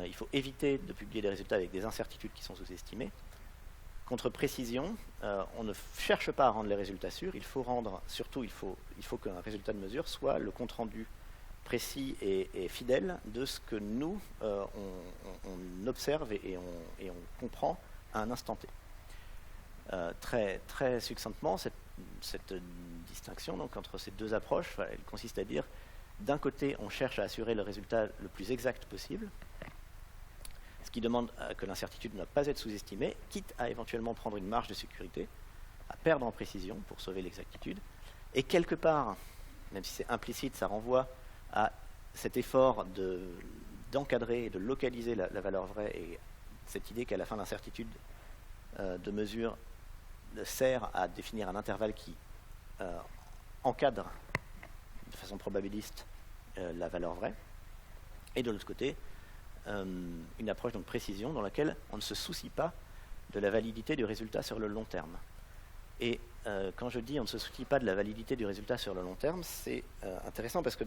Il faut éviter de publier des résultats avec des incertitudes qui sont sous-estimées. Contre précision, on ne cherche pas à rendre les résultats sûrs, il faut qu'un résultat de mesure soit le compte-rendu précis et fidèle de ce que nous, on observe et on comprend à un instant T. Très, très succinctement, cette distinction donc, entre ces deux approches, elle consiste à dire, d'un côté, on cherche à assurer le résultat le plus exact possible, ce qui demande que l'incertitude ne doit pas être sous-estimée, quitte à éventuellement prendre une marge de sécurité, à perdre en précision pour sauver l'exactitude. Et quelque part, même si c'est implicite, ça renvoie à cet effort d'encadrer et de localiser la valeur vraie, et cette idée qu'à la fin l'incertitude de mesure sert à définir un intervalle qui encadre de façon probabiliste la valeur vraie. Et de l'autre côté, une approche de précision dans laquelle on ne se soucie pas de la validité du résultat sur le long terme. Et quand je dis on ne se soucie pas de la validité du résultat sur le long terme, c'est intéressant parce que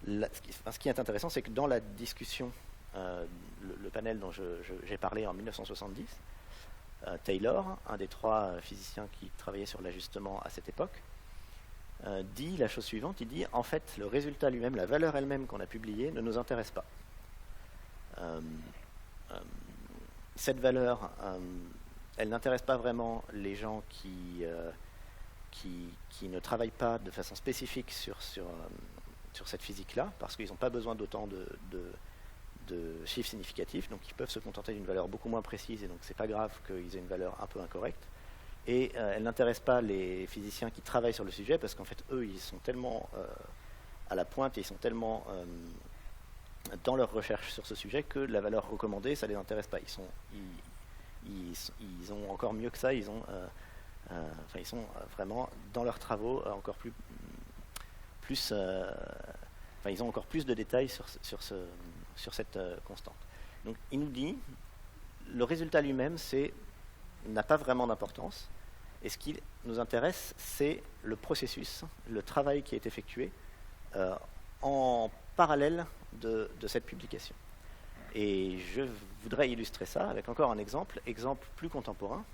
ce qui est intéressant, c'est que dans la discussion, le panel dont j'ai parlé en 1970, Taylor, un des trois physiciens qui travaillait sur l'ajustement à cette époque, dit la chose suivante, il dit en fait le résultat lui-même, la valeur elle-même qu'on a publiée ne nous intéresse pas. Cette valeur, elle n'intéresse pas vraiment les gens qui ne travaillent pas de façon spécifique sur cette physique-là, parce qu'ils n'ont pas besoin d'autant de chiffres significatifs, donc ils peuvent se contenter d'une valeur beaucoup moins précise, et donc c'est pas grave qu'ils aient une valeur un peu incorrecte. Et elle n'intéresse pas les physiciens qui travaillent sur le sujet, parce qu'en fait, eux, ils sont tellement à la pointe, et ils sont tellement dans leur recherche sur ce sujet, que la valeur recommandée, ça ne les intéresse pas. Ils ont encore mieux que ça, ils sont vraiment, dans leurs travaux, encore ils ont encore plus de détails sur cette constante. Donc il nous dit, le résultat lui-même n'a pas vraiment d'importance, et ce qui nous intéresse, c'est le processus, le travail qui est effectué en parallèle de cette publication. Et je voudrais illustrer ça avec encore un exemple plus contemporain,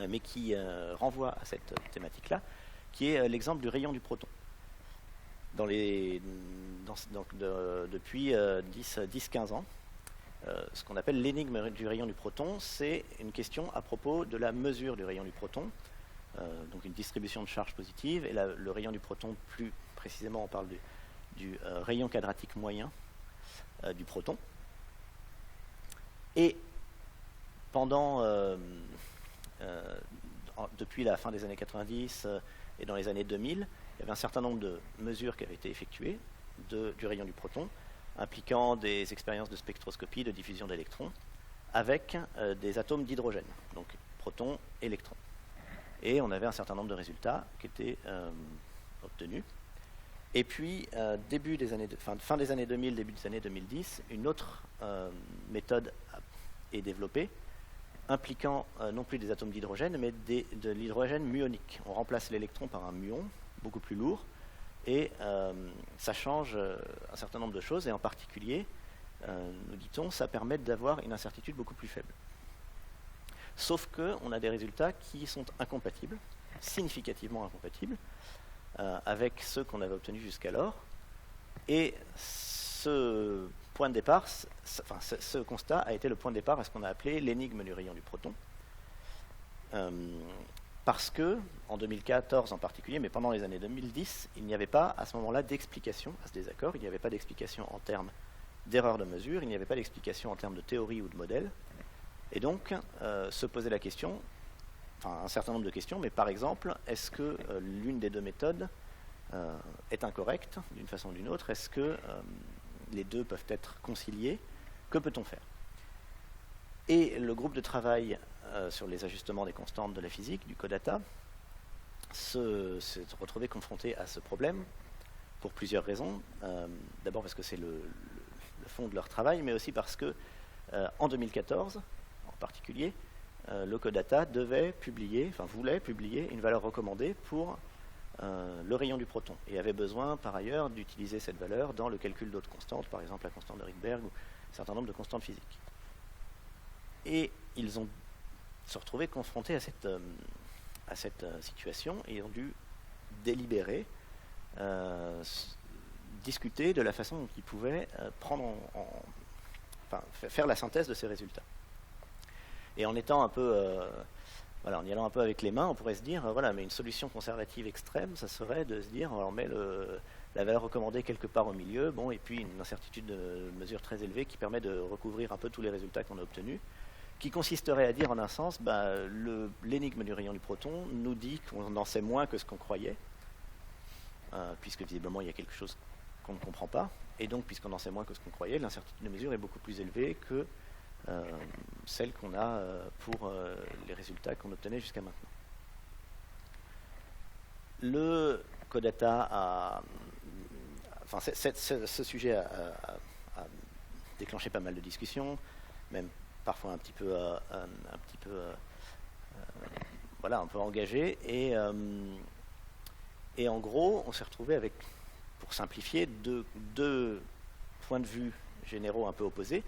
mais qui renvoie à cette thématique-là, qui est l'exemple du rayon du proton. Depuis 10-15 ans, ce qu'on appelle l'énigme du rayon du proton, c'est une question à propos de la mesure du rayon du proton, donc une distribution de charge positive, et le rayon du proton, plus précisément on parle du rayon quadratique moyen du proton. Et depuis la fin des années 90 et dans les années 2000, il y avait un certain nombre de mesures qui avaient été effectuées du rayon du proton, impliquant des expériences de spectroscopie, de diffusion d'électrons, avec des atomes d'hydrogène, donc protons, électrons. Et on avait un certain nombre de résultats qui étaient obtenus. Et puis, fin des années 2000, début des années 2010, une autre méthode est développée, impliquant non plus des atomes d'hydrogène, mais de l'hydrogène muonique. On remplace l'électron par un muon, beaucoup plus lourd, et ça change un certain nombre de choses, et en particulier, nous dit-on, ça permet d'avoir une incertitude beaucoup plus faible. Sauf qu'on a des résultats qui sont incompatibles, significativement incompatibles, avec ceux qu'on avait obtenus jusqu'alors, Et ce point de départ, ce constat a été le point de départ à ce qu'on a appelé l'énigme du rayon du proton. Parce que, en 2014 en particulier, mais pendant les années 2010, il n'y avait pas à ce moment-là d'explication à ce désaccord, il n'y avait pas d'explication en termes d'erreur de mesure, il n'y avait pas d'explication en termes de théorie ou de modèle. Et donc, se posait la question, enfin un certain nombre de questions, mais par exemple, est-ce que l'une des deux méthodes est incorrecte d'une façon ou d'une autre? Est-ce que les deux peuvent être conciliés? Que peut-on faire? Et le groupe de travail sur les ajustements des constantes de la physique, du CODATA, s'est retrouvé confronté à ce problème pour plusieurs raisons. D'abord parce que c'est le fond de leur travail, mais aussi parce que en 2014, en particulier, le CODATA voulait publier une valeur recommandée pour le rayon du proton, et avait besoin par ailleurs d'utiliser cette valeur dans le calcul d'autres constantes, par exemple la constante de Rydberg ou un certain nombre de constantes physiques. Et ils ont se retrouvés confrontés à cette situation et ont dû délibérer, discuter de la façon dont ils pouvaient faire la synthèse de ces résultats. Et en étant un peu en y allant un peu avec les mains, on pourrait se dire, mais une solution conservative extrême, ça serait de se dire, on met la valeur recommandée quelque part au milieu, et puis une incertitude de mesure très élevée qui permet de recouvrir un peu tous les résultats qu'on a obtenus, qui consisterait à dire, en un sens, l'énigme du rayon du proton nous dit qu'on en sait moins que ce qu'on croyait, puisque visiblement il y a quelque chose qu'on ne comprend pas, et donc puisqu'on en sait moins que ce qu'on croyait, l'incertitude de mesure est beaucoup plus élevée que celle qu'on a pour les résultats qu'on obtenait jusqu'à maintenant. Le CODATA ce sujet a déclenché pas mal de discussions, même parfois un peu engagé, et en gros, on s'est retrouvé avec, pour simplifier, deux points de vue généraux un peu opposés.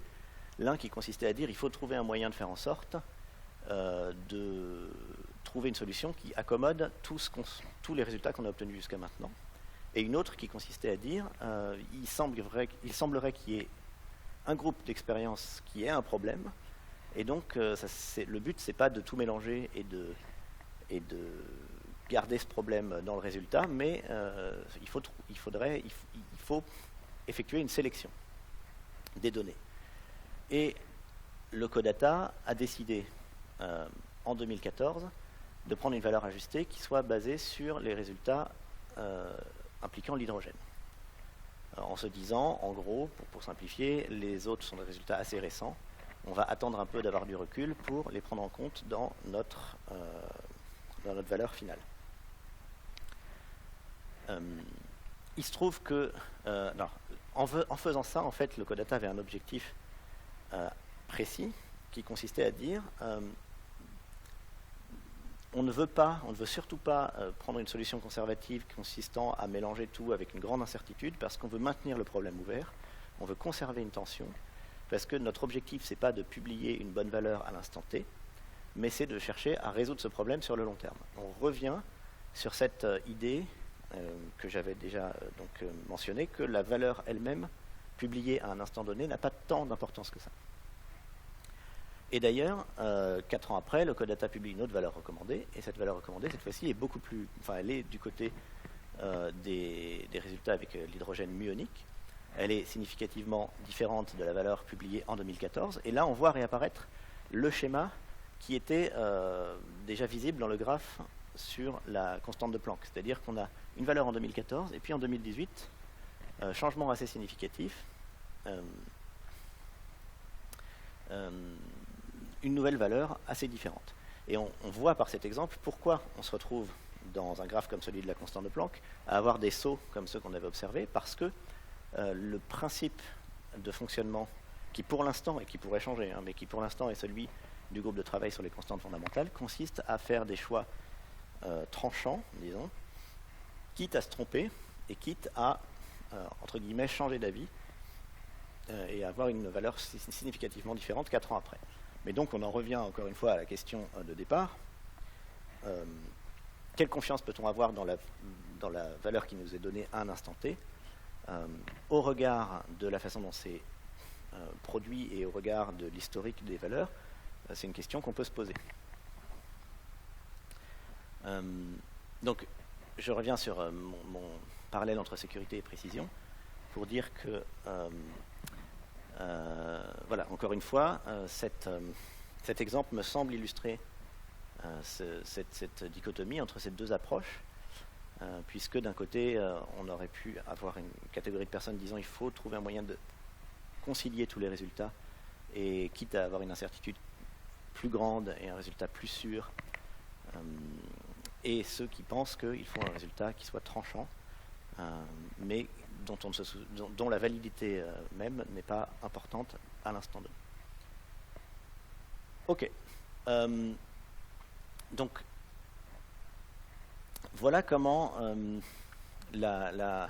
L'un qui consistait à dire il faut trouver un moyen de faire en sorte de trouver une solution qui accommode tous les résultats qu'on a obtenus jusqu'à maintenant. Et une autre qui consistait à dire il semblerait qu'il y ait un groupe d'expériences qui ait un problème, et donc le but c'est pas de tout mélanger et de garder ce problème dans le résultat, mais il faut effectuer une sélection des données. Et le CODATA a décidé en 2014 de prendre une valeur ajustée qui soit basée sur les résultats impliquant l'hydrogène. En se disant, en gros, pour simplifier, les autres sont des résultats assez récents. On va attendre un peu d'avoir du recul pour les prendre en compte dans notre valeur finale. Il se trouve que, en faisant ça, en fait, le CODATA avait un objectif précis qui consistait à dire on ne veut surtout pas prendre une solution conservative consistant à mélanger tout avec une grande incertitude, parce qu'on veut maintenir le problème ouvert, on veut conserver une tension, parce que notre objectif c'est pas de publier une bonne valeur à l'instant T, mais c'est de chercher à résoudre ce problème sur le long terme. On revient sur cette idée que j'avais déjà mentionnée, que la valeur elle-même publiée à un instant donné n'a pas tant d'importance que ça. Et d'ailleurs, 4 ans après, le CODATA publie une autre valeur recommandée, et cette valeur recommandée, cette fois-ci, est beaucoup plus... elle est du côté des résultats avec l'hydrogène muonique. Elle est significativement différente de la valeur publiée en 2014, et là, on voit réapparaître le schéma qui était déjà visible dans le graphe sur la constante de Planck. C'est-à-dire qu'on a une valeur en 2014, et puis en 2018, changement assez significatif, une nouvelle valeur assez différente. Et on voit par cet exemple pourquoi on se retrouve dans un graphe comme celui de la constante de Planck à avoir des sauts comme ceux qu'on avait observés, parce que le principe de fonctionnement qui pour l'instant, et qui pourrait changer, mais qui pour l'instant est celui du groupe de travail sur les constantes fondamentales, consiste à faire des choix tranchants, disons, quitte à se tromper et quitte à, entre guillemets, changer d'avis et avoir une valeur significativement différente 4 ans après. Mais donc on en revient encore une fois à la question de départ. Quelle confiance peut-on avoir dans la valeur qui nous est donnée à un instant T? au regard de la façon dont c'est produit et au regard de l'historique des valeurs, c'est une question qu'on peut se poser. Donc, je reviens sur mon parallèle entre sécurité et précision pour dire que, voilà, encore une fois, cet exemple me semble illustrer cette dichotomie entre ces deux approches, puisque d'un côté, on aurait pu avoir une catégorie de personnes disant il faut trouver un moyen de concilier tous les résultats, et quitte à avoir une incertitude plus grande et un résultat plus sûr, et ceux qui pensent qu'il faut un résultat qui soit tranchant, mais dont la validité même n'est pas importante à l'instant donné. Ok. Donc, voilà comment la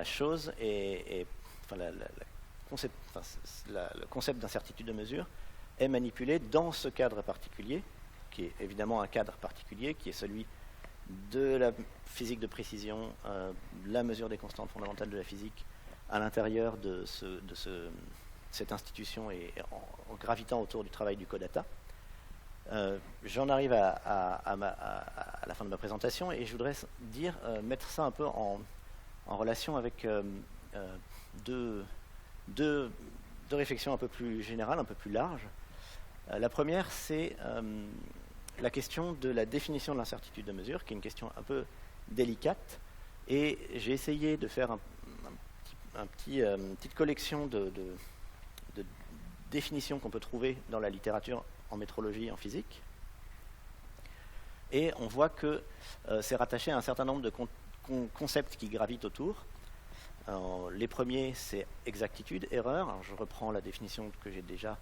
chose est le concept d'incertitude de mesure est manipulé dans ce cadre particulier, qui est évidemment un cadre particulier, qui est celui de la physique de précision, la mesure des constantes fondamentales de la physique, à l'intérieur de cette institution et en gravitant autour du travail du CODATA. J'en arrive à la fin de ma présentation et je voudrais mettre ça un peu en relation avec deux réflexions un peu plus générales, un peu plus larges. La première, c'est la question de la définition de l'incertitude de mesure, qui est une question un peu délicate. Et j'ai essayé de faire une petite collection de définitions qu'on peut trouver dans la littérature en métrologie, en physique. Et on voit que c'est rattaché à un certain nombre de concepts qui gravitent autour. Alors, les premiers, c'est exactitude, erreur. Alors, je reprends la définition que j'ai déjà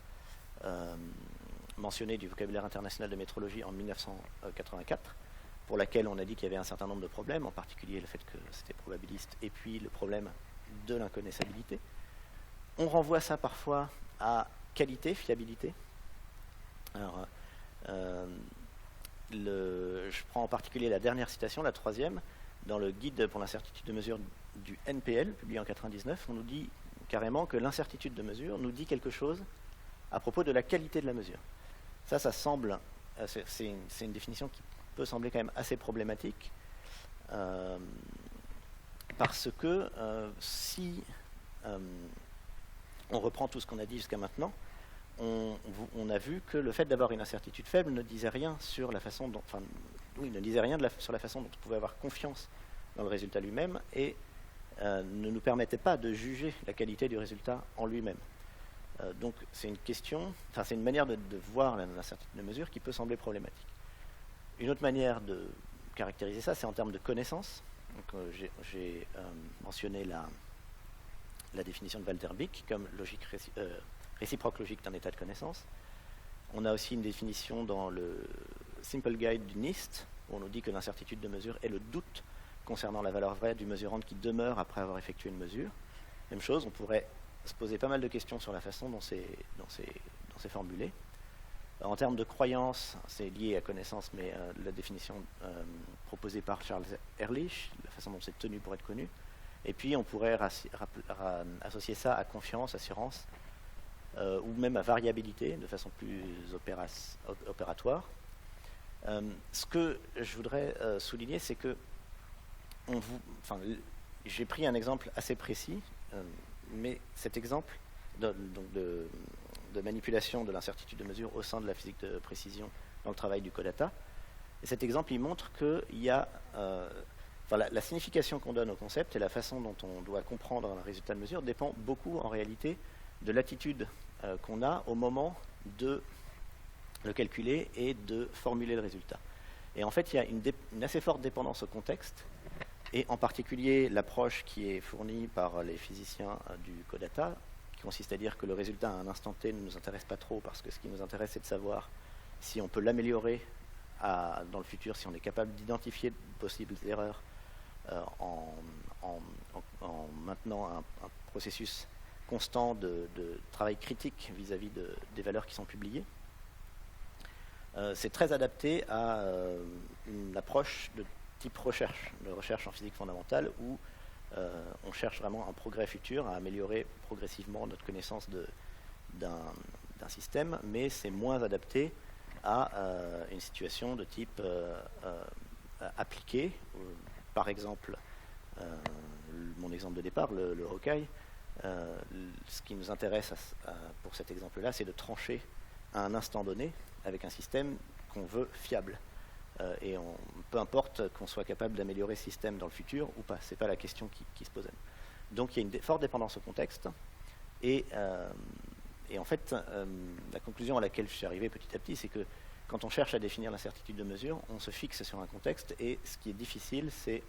mentionnée du vocabulaire international de métrologie en 1984, pour laquelle on a dit qu'il y avait un certain nombre de problèmes, en particulier le fait que c'était probabiliste, et puis le problème de l'inconnaissabilité. On renvoie ça parfois à qualité, fiabilité. Alors, je prends en particulier la dernière citation, la troisième, dans le guide pour l'incertitude de mesure du NPL, publié en 1999, on nous dit carrément que l'incertitude de mesure nous dit quelque chose à propos de la qualité de la mesure. Ça semble, c'est une définition qui peut sembler quand même assez problématique, parce que si on reprend tout ce qu'on a dit jusqu'à maintenant, on a vu que le fait d'avoir une incertitude faible ne disait rien sur la façon dont, sur la façon dont on pouvait avoir confiance dans le résultat lui-même et ne nous permettait pas de juger la qualité du résultat en lui-même. Donc c'est une question, c'est une manière de voir l'incertitude de mesure qui peut sembler problématique. Une autre manière de caractériser ça, c'est en termes de connaissance. J'ai mentionné la définition de Walter Bick comme logique réciproque logique d'un état de connaissance. On a aussi une définition dans le Simple Guide du NIST, où on nous dit que l'incertitude de mesure est le doute concernant la valeur vraie du mesurand qui demeure après avoir effectué une mesure. Même chose, on pourrait se poser pas mal de questions sur la façon dont c'est formulé. En termes de croyance, c'est lié à connaissance, mais la définition proposée par Charles Ehrlich, la façon dont c'est tenu pour être connu. Et puis on pourrait associer ça à confiance, assurance, ou même à variabilité, de façon plus opératoire. Ce que je voudrais souligner, c'est que j'ai pris un exemple assez précis, mais cet exemple de manipulation de l'incertitude de mesure au sein de la physique de précision dans le travail du CODATA, et cet exemple, il montre qu'il y a la signification qu'on donne au concept et la façon dont on doit comprendre un résultat de mesure dépend beaucoup en réalité de l'attitude qu'on a au moment de le calculer et de formuler le résultat. Et en fait, il y a une assez forte dépendance au contexte, et en particulier l'approche qui est fournie par les physiciens du CODATA, qui consiste à dire que le résultat à un instant T ne nous intéresse pas trop, parce que ce qui nous intéresse, c'est de savoir si on peut l'améliorer dans le futur, si on est capable d'identifier de possibles erreurs en maintenant un processus constant de travail critique vis-à-vis des valeurs qui sont publiées. C'est très adapté à une approche de type recherche, de recherche en physique fondamentale, où on cherche vraiment un progrès futur, à améliorer progressivement notre connaissance d'un système, mais c'est moins adapté à une situation de type appliqué. Par exemple, mon exemple de départ, le Hawkeye, ce qui nous intéresse pour cet exemple-là, c'est de trancher à un instant donné avec un système qu'on veut fiable. Et peu importe qu'on soit capable d'améliorer ce système dans le futur ou pas, ce n'est pas la question qui se pose à nous. Donc il y a une forte dépendance au contexte, et en fait, la conclusion à laquelle je suis arrivé petit à petit, c'est que quand on cherche à définir l'incertitude de mesure, on se fixe sur un contexte, et ce qui est difficile, c'est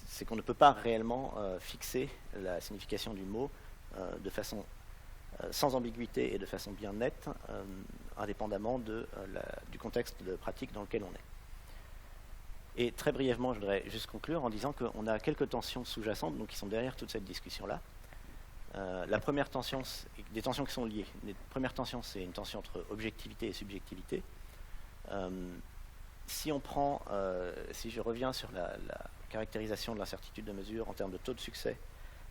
c'est qu'on ne peut pas réellement fixer la signification du mot de façon sans ambiguïté et de façon bien nette, indépendamment du contexte de pratique dans lequel on est. Et très brièvement, je voudrais juste conclure en disant qu'on a quelques tensions sous-jacentes qui sont derrière toute cette discussion-là. La première tension, des tensions qui sont liées. La première tension, c'est une tension entre objectivité et subjectivité. Si je reviens sur la caractérisation de l'incertitude de mesure en termes de taux de succès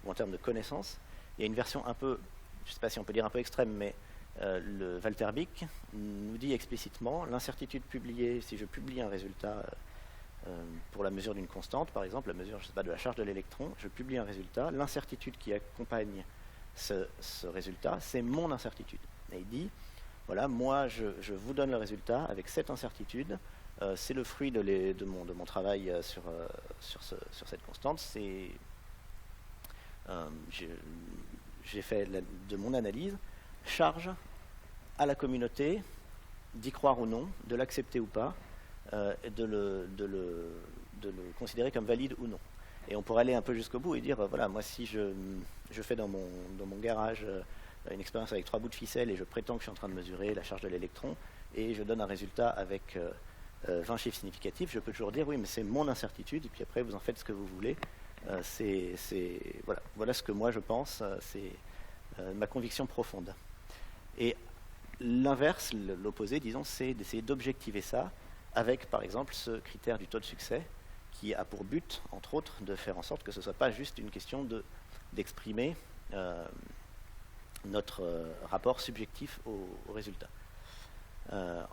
ou en termes de connaissances, il y a une version un peu, je ne sais pas si on peut dire un peu extrême, mais le Walter Bick nous dit explicitement l'incertitude publiée, si je publie un résultat pour la mesure d'une constante, par exemple, la mesure, je sais pas, de la charge de l'électron, je publie un résultat, l'incertitude qui accompagne ce résultat, c'est mon incertitude. Et il dit, voilà, moi je vous donne le résultat avec cette incertitude, c'est le fruit de mon travail sur cette constante, j'ai fait de mon analyse, charge à la communauté d'y croire ou non, de l'accepter ou pas, de le considérer comme valide ou non. Et on pourrait aller un peu jusqu'au bout et dire, voilà, moi si je fais dans mon garage une expérience avec 3 bouts de ficelle et je prétends que je suis en train de mesurer la charge de l'électron et je donne un résultat avec 20 chiffres significatifs, je peux toujours dire, oui, mais c'est mon incertitude, et puis après vous en faites ce que vous voulez. Voilà ce que moi je pense, c'est ma conviction profonde. Et l'inverse, l'opposé, disons, c'est d'essayer d'objectiver ça avec, par exemple, ce critère du taux de succès qui a pour but, entre autres, de faire en sorte que ce ne soit pas juste une question d'exprimer notre rapport subjectif au résultat.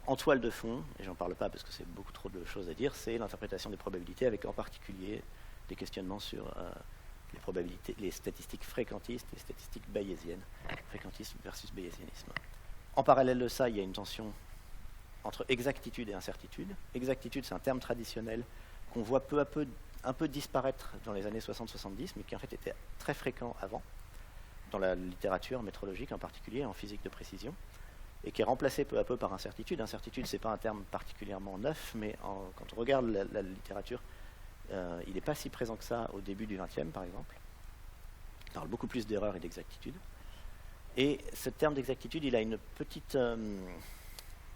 En toile de fond, et j'en parle pas parce que c'est beaucoup trop de choses à dire, c'est l'interprétation des probabilités avec en particulier des questionnements sur les probabilités, les statistiques fréquentistes et les statistiques bayésiennes, fréquentisme versus bayésianisme. En parallèle de ça, il y a une tension entre exactitude et incertitude. Exactitude, c'est un terme traditionnel qu'on voit peu à peu un peu disparaître dans les années 60-70, mais qui en fait était très fréquent avant, dans la littérature métrologique en particulier, en physique de précision, et qui est remplacé peu à peu par incertitude. Incertitude, c'est pas un terme particulièrement neuf, mais quand on regarde la littérature, il n'est pas si présent que ça au début du XXe, par exemple. Il parle beaucoup plus d'erreurs et d'exactitude. Et ce terme d'exactitude, il a une petite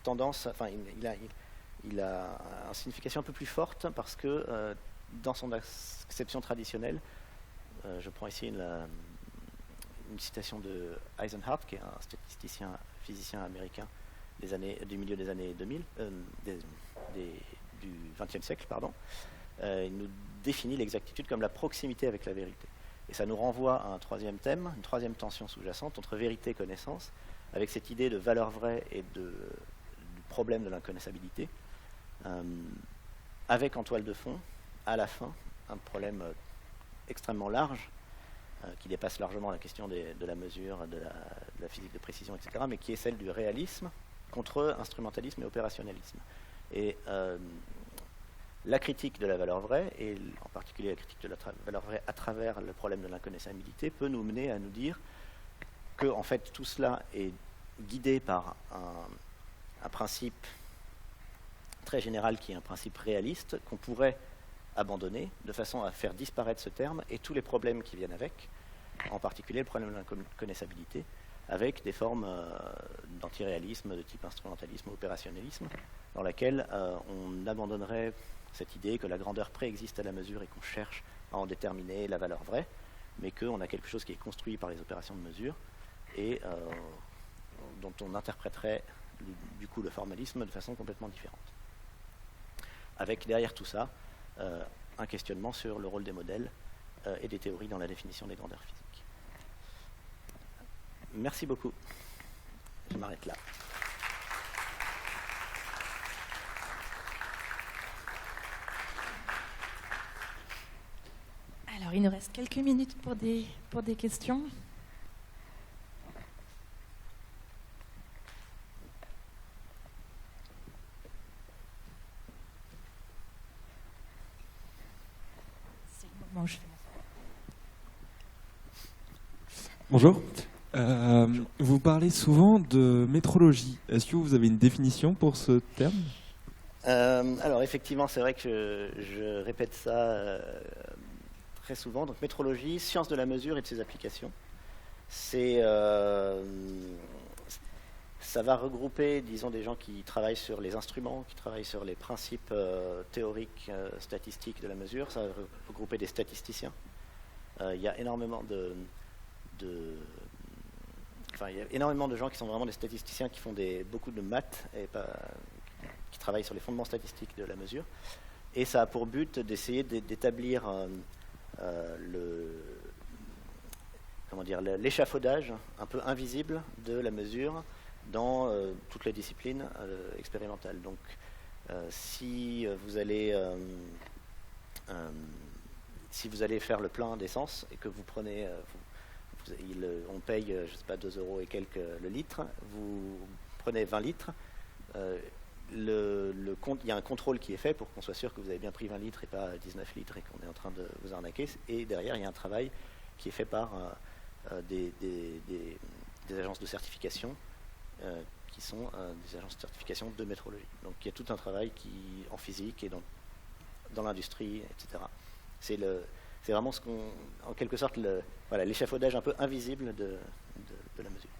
tendance, enfin, il a une signification un peu plus forte parce que dans son acception traditionnelle, je prends ici une citation de Eisenhardt, qui est un statisticien, physicien américain du milieu des années 2000, du XXe siècle, pardon. Il nous définit l'exactitude comme la proximité avec la vérité. Et ça nous renvoie à un troisième thème, une troisième tension sous-jacente entre vérité et connaissance, avec cette idée de valeur vraie et du problème de l'inconnaissabilité, avec en toile de fond, à la fin, un problème extrêmement large, qui dépasse largement la question de la mesure, de la physique de précision, etc., mais qui est celle du réalisme contre instrumentalisme et opérationnalisme. Et la critique de la valeur vraie, et en particulier la critique de la valeur vraie à travers le problème de l'inconnaissabilité, peut nous mener à nous dire que en fait, tout cela est guidé par un principe très général qui est un principe réaliste qu'on pourrait abandonner de façon à faire disparaître ce terme et tous les problèmes qui viennent avec, en particulier le problème de l'inconnaissabilité, avec des formes d'antiréalisme de type instrumentalisme ou opérationnalisme, dans laquelle on abandonnerait cette idée que la grandeur préexiste à la mesure et qu'on cherche à en déterminer la valeur vraie, mais qu'on a quelque chose qui est construit par les opérations de mesure et dont on interpréterait du coup le formalisme de façon complètement différente. avec derrière tout ça un questionnement sur le rôle des modèles et des théories dans la définition des grandeurs physiques. Merci beaucoup. Je m'arrête là. Alors, il nous reste quelques minutes pour des questions. C'est le moment où je fais mon... Bonjour. Vous parlez souvent de métrologie. Est-ce que vous avez une définition pour ce terme ? Alors effectivement, c'est vrai que je répète ça très souvent. Donc métrologie, science de la mesure et de ses applications. Ça va regrouper, disons, des gens qui travaillent sur les instruments, qui travaillent sur les principes théoriques, statistiques de la mesure. Ça va regrouper des statisticiens. Il y a énormément il y a énormément de gens qui sont vraiment des statisticiens qui font beaucoup de maths et qui travaillent sur les fondements statistiques de la mesure. Et ça a pour but d'essayer d'établir l'échafaudage un peu invisible de la mesure dans toutes les disciplines expérimentales. Donc, si vous allez faire le plein d'essence et que vous prenez, on paye, je sais pas, 2 € et quelques le litre, vous prenez 20 litres, il y a un contrôle qui est fait pour qu'on soit sûr que vous avez bien pris 20 litres et pas 19 litres et qu'on est en train de vous arnaquer. Et derrière, il y a un travail qui est fait par des agences de certification qui sont des agences de certification de métrologie. Donc il y a tout un travail en physique et dans l'industrie, etc. C'est vraiment en quelque sorte, l'échafaudage un peu invisible de la mesure.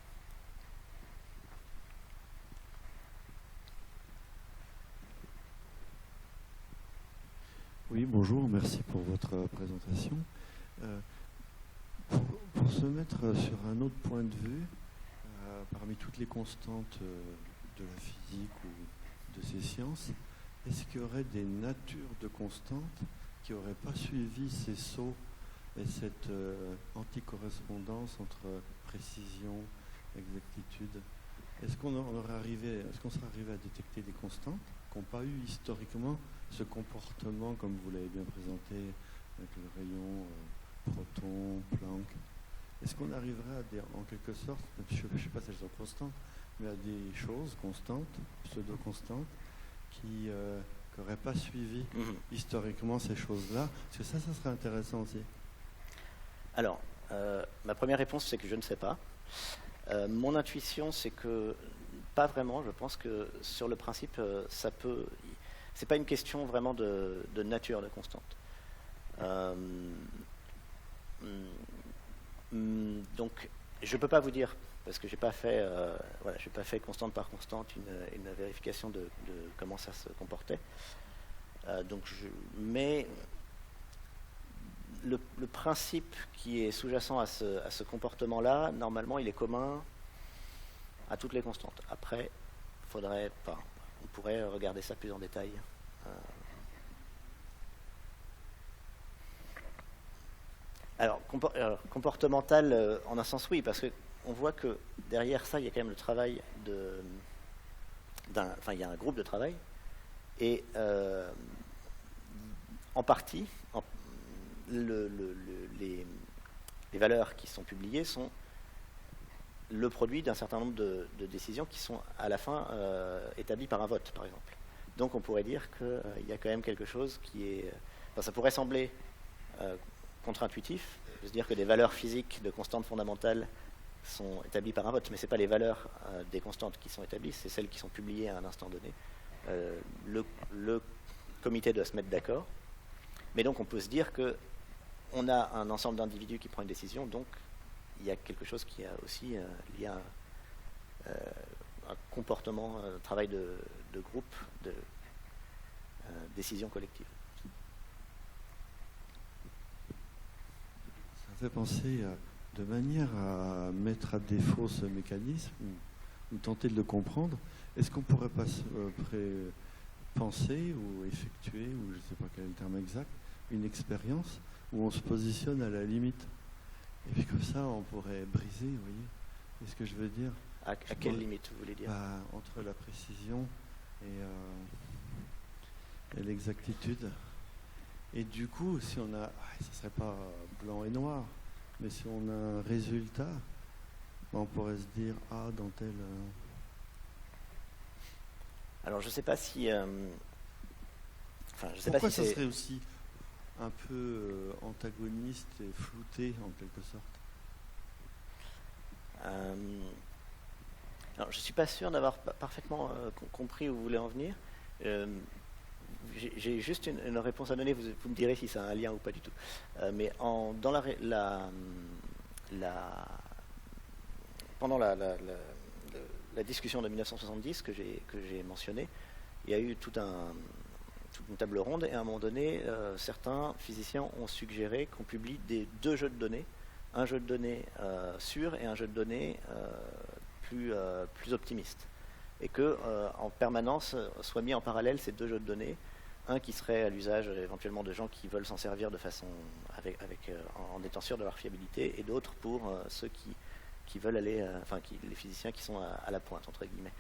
Oui, bonjour, merci pour votre présentation. Pour se mettre sur un autre point de vue, parmi toutes les constantes de la physique ou de ces sciences, est-ce qu'il y aurait des natures de constantes qui n'auraient pas suivi ces sauts et cette anticorrespondance entre précision et exactitude? Est-ce qu'on serait arrivé à détecter des constantes qui n'ont pas eu historiquement ce comportement, comme vous l'avez bien présenté, avec le rayon, proton, Planck? Est-ce qu'on arriverait en quelque sorte, je ne sais pas si elles sont constantes, mais à des choses constantes, pseudo-constantes, qui n'auraient pas suivi historiquement ces choses-là? Parce que ça serait intéressant aussi. Alors, ma première réponse, c'est que je ne sais pas. Mon intuition, c'est que pas vraiment. Je pense que sur le principe, c'est pas une question vraiment de nature de constante. Donc, je peux pas vous dire parce que j'ai pas fait constante par constante une vérification de comment ça se comportait. Mais le principe qui est sous-jacent à ce comportement-là, normalement, il est commun à toutes les constantes. Après, on pourrait regarder ça plus en détail. Alors, comportemental, en un sens, oui, parce qu'on voit que derrière ça, il y a quand même le travail il y a un groupe de travail, et en partie, les valeurs qui sont publiées sont le produit d'un certain nombre de décisions qui sont à la fin établies par un vote, par exemple. Donc on pourrait dire qu'il y a quand même quelque chose qui est... ça pourrait sembler contre-intuitif de se dire que des valeurs physiques de constantes fondamentales sont établies par un vote, mais ce n'est pas les valeurs des constantes qui sont établies, c'est celles qui sont publiées à un instant donné. Le comité doit se mettre d'accord, mais donc on peut se dire qu'on a un ensemble d'individus qui prend une décision, donc il y a quelque chose qui a aussi lié à un comportement, un travail de groupe, de décision collective. Ça fait penser de manière à mettre à défaut ce mécanisme ou tenter de le comprendre. Est-ce qu'on pourrait penser ou effectuer, ou je ne sais pas quel est le terme exact, une expérience où on se positionne à la limite. Et puis comme ça, on pourrait briser, vous voyez. C'est ce que je veux dire. À quelle limite, vous voulez dire? Entre la précision et l'exactitude. Et du coup, si on a, ça ne serait pas blanc et noir, mais si on a un résultat, on pourrait se dire, dans tel... Alors, je ne sais pas si... je sais Pourquoi pas si ça serait aussi un peu antagoniste et flouté, en quelque sorte? Alors, je ne suis pas sûr d'avoir parfaitement compris où vous voulez en venir. J'ai juste une réponse à donner, vous me direz si ça a un lien ou pas du tout. Mais pendant la discussion de 1970 que j'ai mentionnée, il y a eu toute une table ronde, et à un moment donné, certains physiciens ont suggéré qu'on publie deux jeux de données, un jeu de données sûr et un jeu de données plus optimiste, et que en permanence soient mis en parallèle ces deux jeux de données, un qui serait à l'usage éventuellement de gens qui veulent s'en servir de façon en étant sûrs de leur fiabilité, et d'autres pour ceux qui veulent aller, les physiciens qui sont à la pointe, entre guillemets.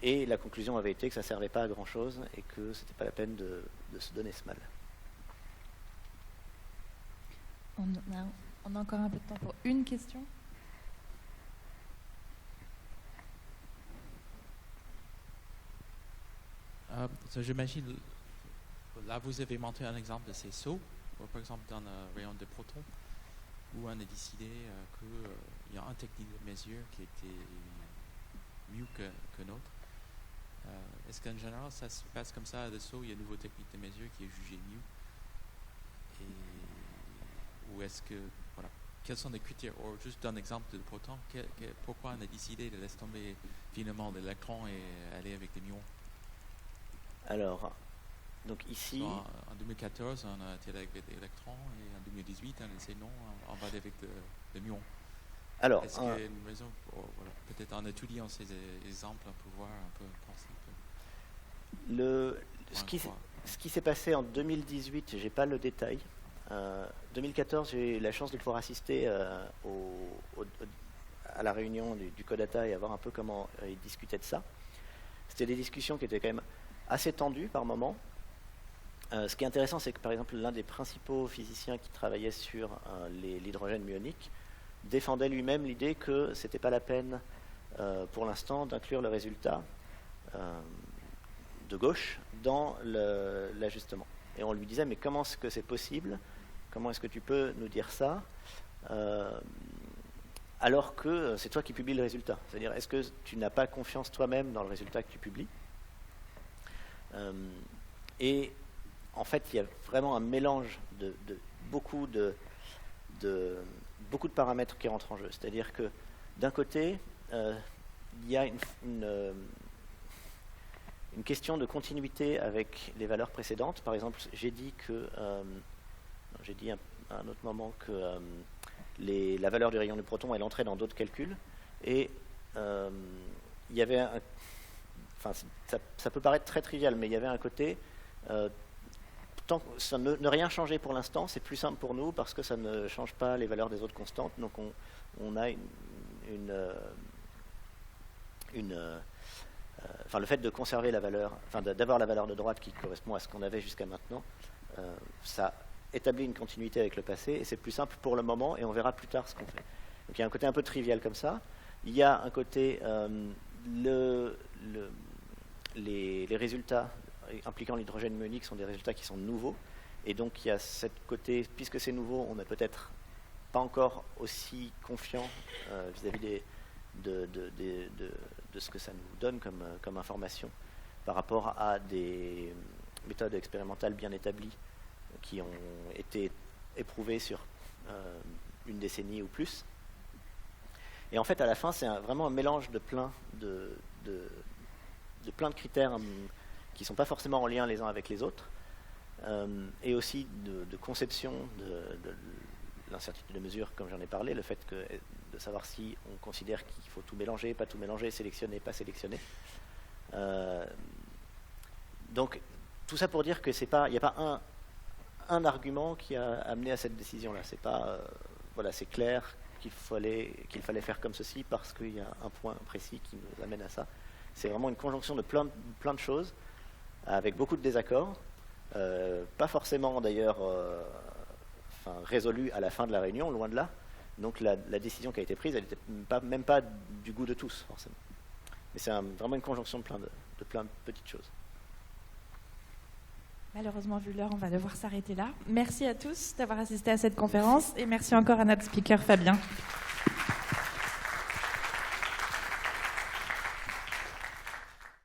Et la conclusion avait été que ça ne servait pas à grand chose et que c'était pas la peine de se donner ce mal. On a encore un peu de temps pour une question. J'imagine, là vous avez montré un exemple de ces sauts, par exemple dans le rayon de protons, où on a décidé qu'il y a une technique de mesure qui était mieux que l'autre. Est-ce qu'en général ça se passe comme ça à des sauts, il y a une nouvelle technique de mesure qui est jugée mieux? Ou est-ce que, voilà, quels sont les critères? Ou juste un exemple de proton, pourquoi on a décidé de laisser tomber finalement l'électron et aller avec des muons? Alors, donc ici... En 2014, on a été avec des électrons, et en 2018, on a dit non, on va aller avec des muons. Alors, est-ce qu'il y a une raison voilà, peut-être en étudiant ces exemples, on peut voir, on peut penser ce qui s'est passé en 2018, j'ai pas le détail. 2014, j'ai eu la chance de pouvoir assister à la réunion du Codata et à voir un peu comment ils discutaient de ça. C'était des discussions qui étaient quand même assez tendues par moments. Ce qui est intéressant, c'est que par exemple l'un des principaux physiciens qui travaillait sur l'hydrogène muonique défendait lui-même l'idée que c'était pas la peine pour l'instant d'inclure le résultat de gauche dans l'ajustement. Et on lui disait, mais comment est-ce que c'est possible? Comment est-ce que tu peux nous dire ça alors que c'est toi qui publies le résultat? C'est-à-dire, est-ce que tu n'as pas confiance toi-même dans le résultat que tu publies? Et en fait, il y a vraiment un mélange de beaucoup de paramètres qui rentrent en jeu. C'est-à-dire que d'un côté, il y a une question de continuité avec les valeurs précédentes. Par exemple, j'ai dit à un autre moment que la valeur du rayon du proton, elle entrait dans d'autres calculs. Et il y avait ça peut paraître très trivial, mais il y avait un côté... ne rien changer pour l'instant, c'est plus simple pour nous parce que ça ne change pas les valeurs des autres constantes. Donc on a le fait de conserver la valeur, d'avoir la valeur de droite qui correspond à ce qu'on avait jusqu'à maintenant, ça établit une continuité avec le passé et c'est plus simple pour le moment et on verra plus tard ce qu'on fait. Donc il y a un côté un peu trivial comme ça. Il y a un côté les résultats impliquant l'hydrogène muonique sont des résultats qui sont nouveaux. Et donc il y a ce côté, puisque c'est nouveau, on n'est peut-être pas encore aussi confiant vis-à-vis de ce que ça nous donne comme information par rapport à des méthodes expérimentales bien établies qui ont été éprouvées sur une décennie ou plus. Et en fait, à la fin, c'est vraiment un mélange de plein de critères qui ne sont pas forcément en lien les uns avec les autres, et aussi de conception de l'incertitude de mesure, comme j'en ai parlé, le fait de savoir si on considère qu'il faut tout mélanger, pas tout mélanger, sélectionner, pas sélectionner. Donc, tout ça pour dire que il n'y a pas un argument qui a amené à cette décision-là. C'est pas, voilà, c'est clair qu'il fallait faire comme ceci parce qu'il y a un point précis qui nous amène à ça. C'est vraiment une conjonction de plein de choses, avec beaucoup de désaccords, pas forcément d'ailleurs résolus à la fin de la réunion, loin de là. Donc la décision qui a été prise, elle n'était même pas du goût de tous, forcément. Mais c'est vraiment une conjonction de plein de petites choses. Malheureusement, vu l'heure, on va devoir s'arrêter là. Merci à tous d'avoir assisté à cette conférence et merci encore à notre speaker Fabien.